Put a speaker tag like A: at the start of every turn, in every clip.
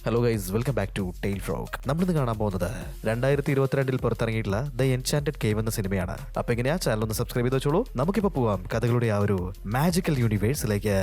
A: Hello guys, welcome back to tail frog. നമ്മളിന്ന് കാണാൻ പോകുന്നത് 2022 പുറത്തിറങ്ങിയിട്ടുള്ള ദ എൻചാന്റഡ് കേവ് എന്ന സിനിമയാണ്. അപ്പൊ എങ്ങനെയാ ചാനൽ ഒന്ന് സബ്സ്ക്രൈബ് ചെയ്ത് വെച്ചോളൂ. നമുക്കിപ്പോ പോവാം കഥകളുടെ ആ ഒരു മാജിക്കൽ യൂണിവേഴ്സിലേക്ക്.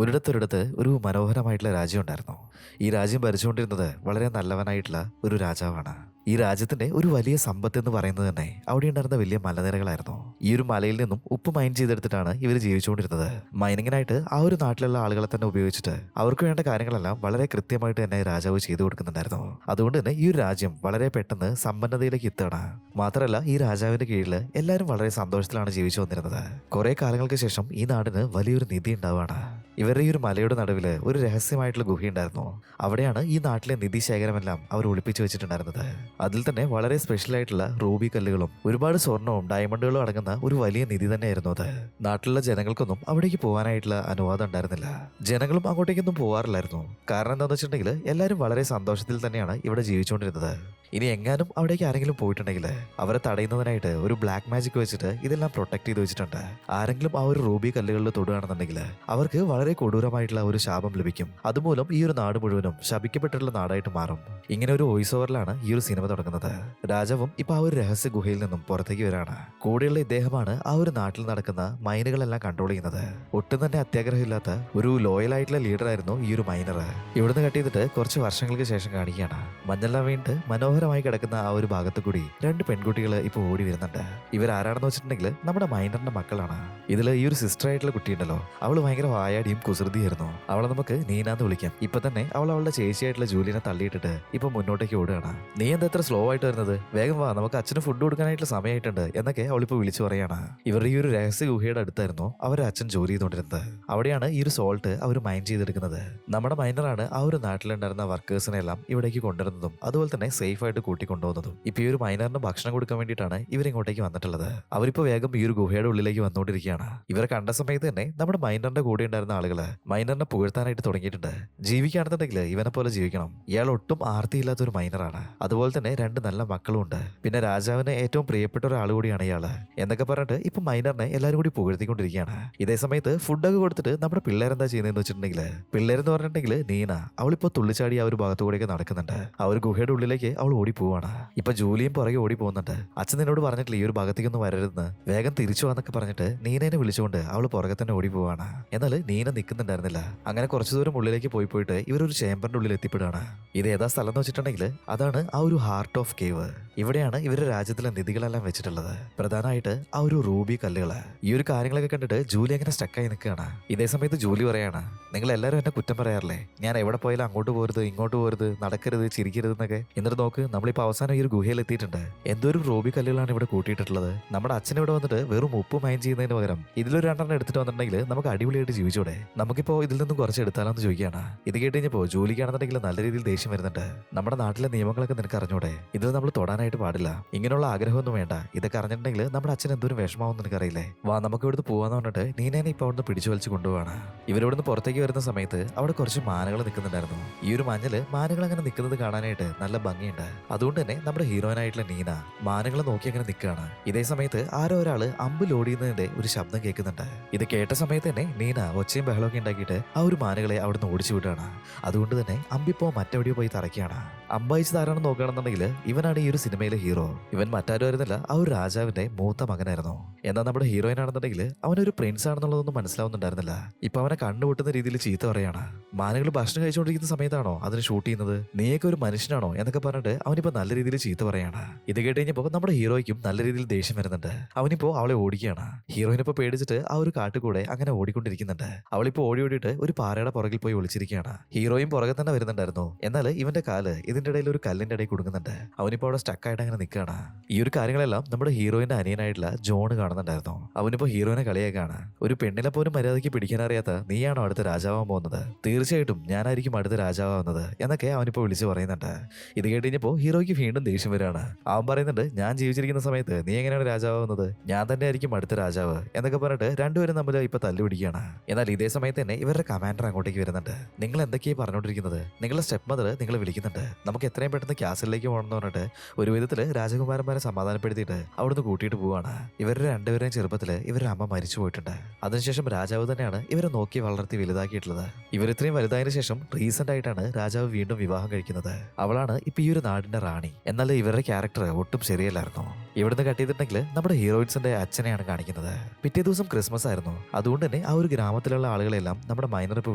A: ഒരിടത്തൊരിടത്ത് ഒരു മനോഹരമായിട്ടുള്ള രാജ്യം ഉണ്ടായിരുന്നു. ഈ രാജ്യം ഭരിച്ചുകൊണ്ടിരുന്നത് വളരെ നല്ലവനായിട്ടുള്ള ഒരു രാജാവാണ്. ഈ രാജ്യത്തിന്റെ ഒരു വലിയ സമ്പത്ത് എന്ന് പറയുന്നത് തന്നെ അവിടെ ഉണ്ടായിരുന്ന വലിയ മലനിരകളായിരുന്നു. ഈ ഒരു മലയിൽ നിന്നും ഉപ്പ് മൈൻ ചെയ്തെടുത്തിട്ടാണ് ഇവർ ജീവിച്ചുകൊണ്ടിരുന്നത്. മൈനിങ്ങിനായിട്ട് ആ ഒരു നാട്ടിലുള്ള ആളുകളെ തന്നെ ഉപയോഗിച്ചിട്ട് അവർക്ക് വേണ്ട കാര്യങ്ങളെല്ലാം വളരെ കൃത്യമായിട്ട് തന്നെ രാജാവ് ചെയ്തു കൊടുക്കുന്നുണ്ടായിരുന്നു. അതുകൊണ്ട് തന്നെ ഈ ഒരു രാജ്യം വളരെ പെട്ടെന്ന് സമ്പന്നതയിലേക്ക് എത്തുകയാണ്. മാത്രമല്ല, ഈ രാജാവിന്റെ കീഴിൽ എല്ലാവരും വളരെ സന്തോഷത്തിലാണ് ജീവിച്ചു വന്നിരുന്നത്. കുറെ കാലങ്ങൾക്ക് ശേഷം ഈ നാടിന് വലിയൊരു നിധി ഉണ്ടാവുകയാണ്. ഇവരുടെ ഈ ഒരു മലയുടെ നടുവിൽ ഒരു രഹസ്യമായിട്ടുള്ള ഗുഹയുണ്ടായിരുന്നു. അവിടെയാണ് ഈ നാട്ടിലെ നിധി ശേഖരമെല്ലാം അവർ ഒളിപ്പിച്ചു വെച്ചിട്ടുണ്ടായിരുന്നത്. അതിൽ തന്നെ വളരെ സ്പെഷ്യൽ ആയിട്ടുള്ള റൂബി കല്ലുകളും ഒരുപാട് സ്വർണവും ഡയമണ്ടുകളും അടങ്ങുന്ന ഒരു വലിയ നിധി തന്നെയായിരുന്നു അത്. നാട്ടിലുള്ള ജനങ്ങൾക്കൊന്നും അവിടേക്ക് പോകാനായിട്ടുള്ള അനുവാദം ഉണ്ടായിരുന്നില്ല. ജനങ്ങളും അങ്ങോട്ടേക്കൊന്നും പോകാറില്ലായിരുന്നു. കാരണം എന്താണെന്ന് വെച്ചിട്ടുണ്ടെങ്കിൽ എല്ലാവരും വളരെ സന്തോഷത്തിൽ തന്നെയാണ് ഇവിടെ ജീവിച്ചുകൊണ്ടിരുന്നത്. ഇനി എങ്ങാനും അവിടേക്ക് ആരെങ്കിലും പോയിട്ടുണ്ടെങ്കിൽ അവരെ തടയുന്നതിനായിട്ട് ഒരു ബ്ലാക്ക് മാജിക് വെച്ചിട്ട് ഇതെല്ലാം പ്രൊട്ടക്ട് ചെയ്ത് വെച്ചിട്ടുണ്ട്. ആരെങ്കിലും ആ ഒരു റൂബി കല്ലുകളിൽ തൊടുകയാണെന്നുണ്ടെങ്കിൽ അവർക്ക് വളരെ കൊടൂരമായിട്ടുള്ള ഒരു ശാപം ലഭിക്കും. അതുമൂലം ഈ ഒരു നാട് മുഴുവനും ശപിക്കപ്പെട്ടിട്ടുള്ള നാടായിട്ട് മാറും. ഇങ്ങനെ ഒരു വോയിസ് ഓവറിലാണ് ഈ ഒരു സിനിമ തുടങ്ങുന്നത്. രാജാവും ഇപ്പൊ ആ ഒരു രഹസ്യ ഗുഹയിൽ നിന്നും പുറത്തേക്ക് വരാണ്. കൂടെയുള്ള ഇദ്ദേഹമാണ് ആ ഒരു നാട്ടിൽ നടക്കുന്ന മൈനുകളെല്ലാം കൺട്രോൾ ചെയ്യുന്നത്. ഒട്ടും തന്നെ അത്യാഗ്രഹമില്ലാത്ത ഒരു ലോയൽ ആയിട്ടുള്ള ലീഡർ ആയിരുന്നു ഈ ഒരു മൈനർ. ഇവിടുന്ന് കട്ട് ചെയ്തിട്ട് കുറച്ച് വർഷങ്ങൾക്ക് ശേഷം കാണിക്കുകയാണ്. മഞ്ഞെല്ലാം വീണ്ട് മനോഹരമായി കിടക്കുന്ന ആ ഒരു ഭാഗത്ത് കൂടി രണ്ട് പെൺകുട്ടികൾ ഇപ്പൊ ഓടി വരുന്നുണ്ട്. ഇവരാരാണെന്ന് വെച്ചിട്ടുണ്ടെങ്കിൽ നമ്മുടെ മൈനറിന്റെ മക്കളാണ്. ഇതിൽ ഈ ഒരു സിസ്റ്റർ ആയിട്ടുള്ള കുട്ടിയുണ്ടല്ലോ, അവള് ഭയങ്കര വായാടിയും കുസൃതിയായിരുന്നു. അവളെ നമുക്ക് നീനാന്ന് വിളിക്കാം. ഇപ്പൊ തന്നെ അവൾ അവളുടെ ചേച്ചിയായിട്ടുള്ള ജൂലിനെ തള്ളിയിട്ടിട്ട് ഇപ്പൊ മുന്നോട്ടേക്ക് ഓടുകയാണ്. നീ എന്താ എത്ര സ്ലോ ആയിട്ട് വരുന്നത്? വേഗം വാ, നമുക്ക് അച്ഛന് ഫുഡ് കൊടുക്കാനായിട്ടുള്ള സമയമായിട്ടുണ്ട് എന്നൊക്കെ അവളിപ്പോ വിളിച്ചു പറയാണ്. ഇവരുടെ ഈ ഒരു രഹസ്യ ഗുഹയുടെ അടുത്തായിരുന്നു അവരുടെ അച്ഛൻ ജോലി ചെയ്തുകൊണ്ടിരുന്നത്. അവിടെയാണ് ഈ ഒരു സോൾട്ട് അവർ മൈൻ ചെയ്തെടുക്കുന്നത്. നമ്മുടെ മൈനറാണ് ആ ഒരു നാട്ടിലുണ്ടായിരുന്ന വർക്കേഴ്സിനെ എല്ലാം ഇവിടേക്ക് കൊണ്ടുവരുന്നതും അതുപോലെ തന്നെ സേഫ് ആയിട്ട് കൂട്ടിക്കൊണ്ടുപോകുന്നതും. ഇപ്പൊ ഈ ഒരു മൈനറിന് ഭക്ഷണം കൊടുക്കാൻ വേണ്ടിയിട്ടാണ് ഇവരിങ്ങോട്ടേക്ക് വന്നിട്ടുള്ളത്. അവരിപ്പോ വേഗം ഈ ഒരു ഗുഹയുടെ ഉള്ളിലേക്ക് വന്നുകൊണ്ടിരിക്കുകയാണ്. ഇവരെ കണ്ട സമയത്ത് തന്നെ നമ്മുടെ മൈനറിന്റെ കൂടെ ഉണ്ടായിരുന്ന ആളുകള് മൈനറിനെ പുകഴ്ത്താനായിട്ട് തുടങ്ങിയിട്ടുണ്ട്. ജീവിക്കുകയാണെന്നുണ്ടെങ്കിൽ ഇവനെ പോലെ ജീവിക്കണം, ഇയാൾ ഒട്ടും ആർത്തിയില്ലാത്ത ഒരു മൈനറാണ്, അതുപോലെ തന്നെ രണ്ട് നല്ല മക്കളും ഉണ്ട്, പിന്നെ രാജാവിന് ഏറ്റവും പ്രിയപ്പെട്ട ഒരാൾ കൂടിയാണ് ഇയാള് എന്നൊക്കെ പറഞ്ഞിട്ട് ഇപ്പൊ മൈനറിനെ എല്ലാവരും കൂടി പുകഴ്ത്തിക്കൊണ്ടിരിക്കുകയാണ്. ഇതേ സമയത്ത് ഫുഡൊക്കെ കൊടുത്തിട്ട് നമ്മുടെ പിള്ളേരെന്താ ചെയ്യുന്നതെന്ന് വെച്ചിട്ടുണ്ടെങ്കിൽ, പിള്ളേരെന്ന് പറഞ്ഞിട്ടുണ്ടെങ്കിൽ നീന, അവളിപ്പോ തുള്ളിച്ചാടി ആ ഒരു ഭാഗത്തുകൂടെയൊക്കെ നടക്കുന്നുണ്ട്. ആ ഒരു ഗുഹയുടെ ഉള്ളിലേക്ക് അവൾ ഓടി പോവാണ്. ഇപ്പൊ ജൂലിയും പുറകെ ഓടി പോകുന്നുണ്ട്. അച്ഛൻ നിന്നോട് പറഞ്ഞിട്ടില്ല ഈ ഒരു ഭാഗത്തേക്കൊന്നും വരരുതെന്ന്, വേഗം തിരിച്ചു വന്നൊക്കെ പറഞ്ഞിട്ട് നീനേനെ വിളിച്ചുകൊണ്ട് അവൾ പുറകെ തന്നെ ഓടി പോവാണ്. എന്നാൽ നീന നിൽക്കുന്നുണ്ടായിരുന്നില്ല. അങ്ങനെ കുറച്ചു ദൂരം ഉള്ളിലേക്ക് പോയിട്ട് ഇവരൊരു ചേമ്പറിന്റെ ഉള്ളിൽ എത്തിപ്പെടുകയാണ്. ഇത് ഏതാ സ്ഥലം എന്ന് വെച്ചിട്ടുണ്ടെങ്കിൽ അതാണ് ആ ഒരു ഹാർട്ട് ഓഫ് കേവ്. ഇവിടെയാണ് ഇവരുടെ രാജ്യത്തിലെ നിധികളെല്ലാം വെച്ചിട്ടുള്ളത്. പ്രധാനമായിട്ട് ആ ഒരു റൂബി കല്ലുകള്. ഈ ഒരു കാര്യങ്ങളൊക്കെ കണ്ടിട്ട് ജൂലി അങ്ങനെ സ്റ്റക്കായി നിൽക്കുകയാണ്. ഇതേ സമയത്ത് ജൂലി പറയാണ്, നിങ്ങൾ എല്ലാവരും എന്നെ കുറ്റം പറയാറില്ലേ, ഞാൻ എവിടെ പോയാലും അങ്ങോട്ട് പോരുത് ഇങ്ങോട്ട് പോരുത്, നടക്കരുത് ചിരിക്കരുത് എന്നൊക്കെ. എന്നിട്ട് നോക്ക്, നമ്മളിപ്പോൾ അവസാനം ഈ ഒരു ഗുഹയിൽ എത്തിയിട്ടുണ്ട്. എന്തോരം റൂബി കല്ലുകളാണ് ഇവിടെ കൂട്ടിയിട്ടുള്ളത്. നമ്മുടെ അച്ഛൻ ഇവിടെ വന്നിട്ട് വെറും ഉപ്പ് മൈൻ ചെയ്യുന്നതിന് പകരം ഇതിലൊരു രണ്ടെണ്ണം എടുത്തിട്ട് വന്നിട്ടുണ്ടെങ്കിൽ നമുക്ക് അടിപൊളിയായിട്ട് ജീവിച്ചൂടെ, നമുക്കിപ്പോ ഇതിൽ നിന്നും കുറച്ച് എടുത്താലോന്ന് ചോദിക്കുകയാണ്. ഇത് കേട്ട് കഴിഞ്ഞപ്പോൾ ജോലിക്കാണെന്നുണ്ടെങ്കിൽ നല്ല രീതിയിൽ ദേഷ്യം വരുന്നുണ്ട്. നമ്മുടെ നാട്ടിലെ നിയമങ്ങളൊക്കെ നിനക്ക് അറിഞ്ഞൂടെ, ഇതിൽ നമ്മൾ തൊടാനായിട്ട് പാടില്ല, ഇങ്ങനെയുള്ള ആഗ്രഹമൊന്നും വേണ്ട, ഇതൊക്കെ അറിഞ്ഞിട്ടുണ്ടെങ്കിൽ നമ്മുടെ അച്ഛൻ എന്തോരം വിഷമാവും നിനക്കറിയില്ലേ, വാ നമുക്ക് ഇവിടുന്ന് പോവാന്ന് പറഞ്ഞിട്ട് നീനേനെ ഇപ്പൊ അവിടുന്ന് പിടിച്ചു വലിച്ചു കൊണ്ടുപോവാണ്. ഇവരിവിടുന്ന് പുറത്തേക്ക് വരുന്ന സമയത്ത് അവിടെ കുറച്ച് മാനകൾ നിൽക്കുന്നുണ്ടായിരുന്നു. ഈ ഒരു മഞ്ഞില് മാനകൾ അങ്ങനെ നിൽക്കുന്നത് കാണാനായിട്ട് നല്ല ഭംഗിയുണ്ട്. അതുകൊണ്ട് തന്നെ നമ്മുടെ ഹീറോയിനായിട്ടുള്ള നീന മാനകളെ നോക്കി അങ്ങനെ നിൽക്കുകയാണ്. ഇതേ സമയത്ത് ആരോ ഒരാള് അമ്പ് ലോഡ് ചെയ്യുന്നതിന്റെ ഒരു ശബ്ദം കേൾക്കുന്നുണ്ട്. ഇത് കേട്ട സമയത്ത് തന്നെ നീന ഒച്ചയും ബഹളമൊക്കെ ഉണ്ടാക്കിയിട്ട് ആ ഒരു മാനകളെ അവിടുന്ന് ഓടിച്ചു വിടുകയാണ്. അതുകൊണ്ട് തന്നെ അമ്പിപ്പോ മറ്റെവിടെയോ പോയി തറയ്ക്കുകയാണ്. അമ്പയച്ച് താരാണെന്ന് നോക്കുകയാണെന്നുണ്ടെങ്കിൽ ഇവനാണ് ഈ ഒരു സിനിമയിലെ ഹീറോ. ഇവൻ മറ്റാരും ആയിരുന്നില്ല, ആ ഒരു രാജാവിന്റെ മൂത്ത മകനായിരുന്നു. എന്നാൽ നമ്മുടെ ഹീറോയിൻ ആണെന്നുണ്ടെങ്കിൽ അവനൊരു പ്രിൻസ് ആണെന്നുള്ളതൊന്നും മനസ്സിലാവുന്നുണ്ടായിരുന്നില്ല. ഇപ്പൊ അവനെ കണ്ടുപൊട്ടുന്ന രീതിയിൽ ചീത്ത പറയാണ്. മാനകൾ ഭക്ഷണം കഴിച്ചുകൊണ്ടിരിക്കുന്ന സമയത്താണോ അതിന് ഷൂട്ട് ചെയ്യുന്നത്, നീയൊക്കെ ഒരു മനുഷ്യനാണോ എന്നൊക്കെ പറഞ്ഞിട്ട് അവനിപ്പോ നല്ല രീതിയിൽ ചീത്ത പറയാണ്. ഇത് കേട്ട് കഴിഞ്ഞപ്പോ നമ്മുടെ ഹീറോയ്ക്കും നല്ല രീതിയിൽ ദേഷ്യം വരുന്നുണ്ട്. അവനിപ്പോ അവളെ ഓടിക്കുകയാണ്. ഹീറോയിനിപ്പോ പേടിച്ചിട്ട് ആ ഒരു കാട്ടുകൂടെ അങ്ങനെ ഓടിക്കൊണ്ടിരിക്കുന്നുണ്ട്. അവളിപ്പോ ഓടിയിട്ട് ഒരു പാറയുടെ പുറകിൽ പോയി ഒളിച്ചിരിക്കുകയാണ്. ഹീറോയും പുറകെ തന്നെ വരുന്നുണ്ടായിരുന്നു. എന്നാൽ ഇവന്റെ കാല് ഇതിന്റെ ഇടയിൽ ഒരു കല്ലിന്റെ ഇടയിൽ കൊടുക്കുന്നുണ്ട്. അവനിപ്പോ അവിടെ സ്റ്റക്കായിട്ട് അങ്ങനെ നിൽക്കുകയാണ്. ഈ ഒരു കാര്യങ്ങളെല്ലാം നമ്മുടെ ഹീറോയിന്റെ അനിയനായിട്ടുള്ള ജോൺ കാണുന്നുണ്ടായിരുന്നു. അവനിപ്പോ ഹീറോയിനെ കളിയാക്കാണ്. ഒരു പെണ്ണിനെ പോലും മര്യാദയ്ക്ക് പിടിക്കാനറിയാത്ത നീയാണോ അടുത്ത രാജാവാൻ പോകുന്നത്, തീർച്ചയായിട്ടും ഞാനായിരിക്കും അടുത്ത രാജാവാകുന്നത് എന്നൊക്കെ അവനിപ്പോ വിളിച്ചു പറയുന്നുണ്ട്. ഇത് കേട്ടുകഴിഞ്ഞപ്പോ ഹീറോയ്ക്ക് വീണ്ടും ദേഷ്യം വരികയാണ്. അവൻ പറയുന്നുണ്ട്, ഞാൻ ജീവിച്ചിരിക്കുന്ന സമയത്ത് നീ എങ്ങനെയാണ് രാജാവുന്നത്, ഞാൻ തന്നെ ആയിരിക്കും അടുത്ത രാജാവ് എന്നൊക്കെ പറഞ്ഞിട്ട് രണ്ടുപേരും തമ്മിൽ ഇപ്പൊ തല്ലുപിടിക്കുകയാണ്. എന്നാൽ ഇതേ സമയത്ത് തന്നെ ഇവരുടെ കമാൻഡർ അങ്ങോട്ടേക്ക് വരുന്നുണ്ട്. നിങ്ങൾ എന്തൊക്കെയാണ് പറഞ്ഞുകൊണ്ടിരിക്കുന്നത്, നിങ്ങളുടെ സ്റ്റെപ്പ് മദർ നിങ്ങളെ വിളിക്കുന്നുണ്ട്, നമുക്ക് എത്രയും പെട്ടെന്ന് ക്യാസിലേക്ക് പോകണം എന്ന് പറഞ്ഞിട്ട് ഒരു വിധത്തിൽ രാജകുമാരന്മാരെ സമാധാനപ്പെടുത്തിയിട്ട് അവിടുന്ന് കൂട്ടിയിട്ട് പോവാണ്. ഇവരുടെ രണ്ടുപേരെയും ചെറുപ്പത്തിൽ ഇവരുടെ അമ്മ മരിച്ചു പോയിട്ടുണ്ട്. അതിനുശേഷം രാജാവ് തന്നെയാണ് ഇവരെ നോക്കി വളർത്തി വലുതാക്കിയിട്ടുള്ളത്. ഇവരിത്രയും വലുതായതിനു ശേഷം റീസെന്റ് ആയിട്ടാണ് രാജാവ് വീണ്ടും വിവാഹം കഴിക്കുന്നത്. അവളാണ് ഇപ്പൊ ഈ ഒരു നാടിന്റെ റാണി. എന്നാൽ ഇവരുടെ ക്യാരക്ടർ ഒട്ടും ശരിയല്ലായിരുന്നു. ഇവിടുന്ന് കട്ട് ചെയ്തിട്ടുണ്ടെങ്കിൽ നമ്മുടെ ഹീറോയിൻസിന്റെ അച്ഛനെയാണ് കാണിക്കുന്നത്. പിറ്റേ ദിവസം ക്രിസ്മസ് ആയിരുന്നു. അതുകൊണ്ട് തന്നെ ആ ഒരു ഗ്രാമത്തിലുള്ള ആളുകളെല്ലാം നമ്മുടെ മൈനർ ഇപ്പൊ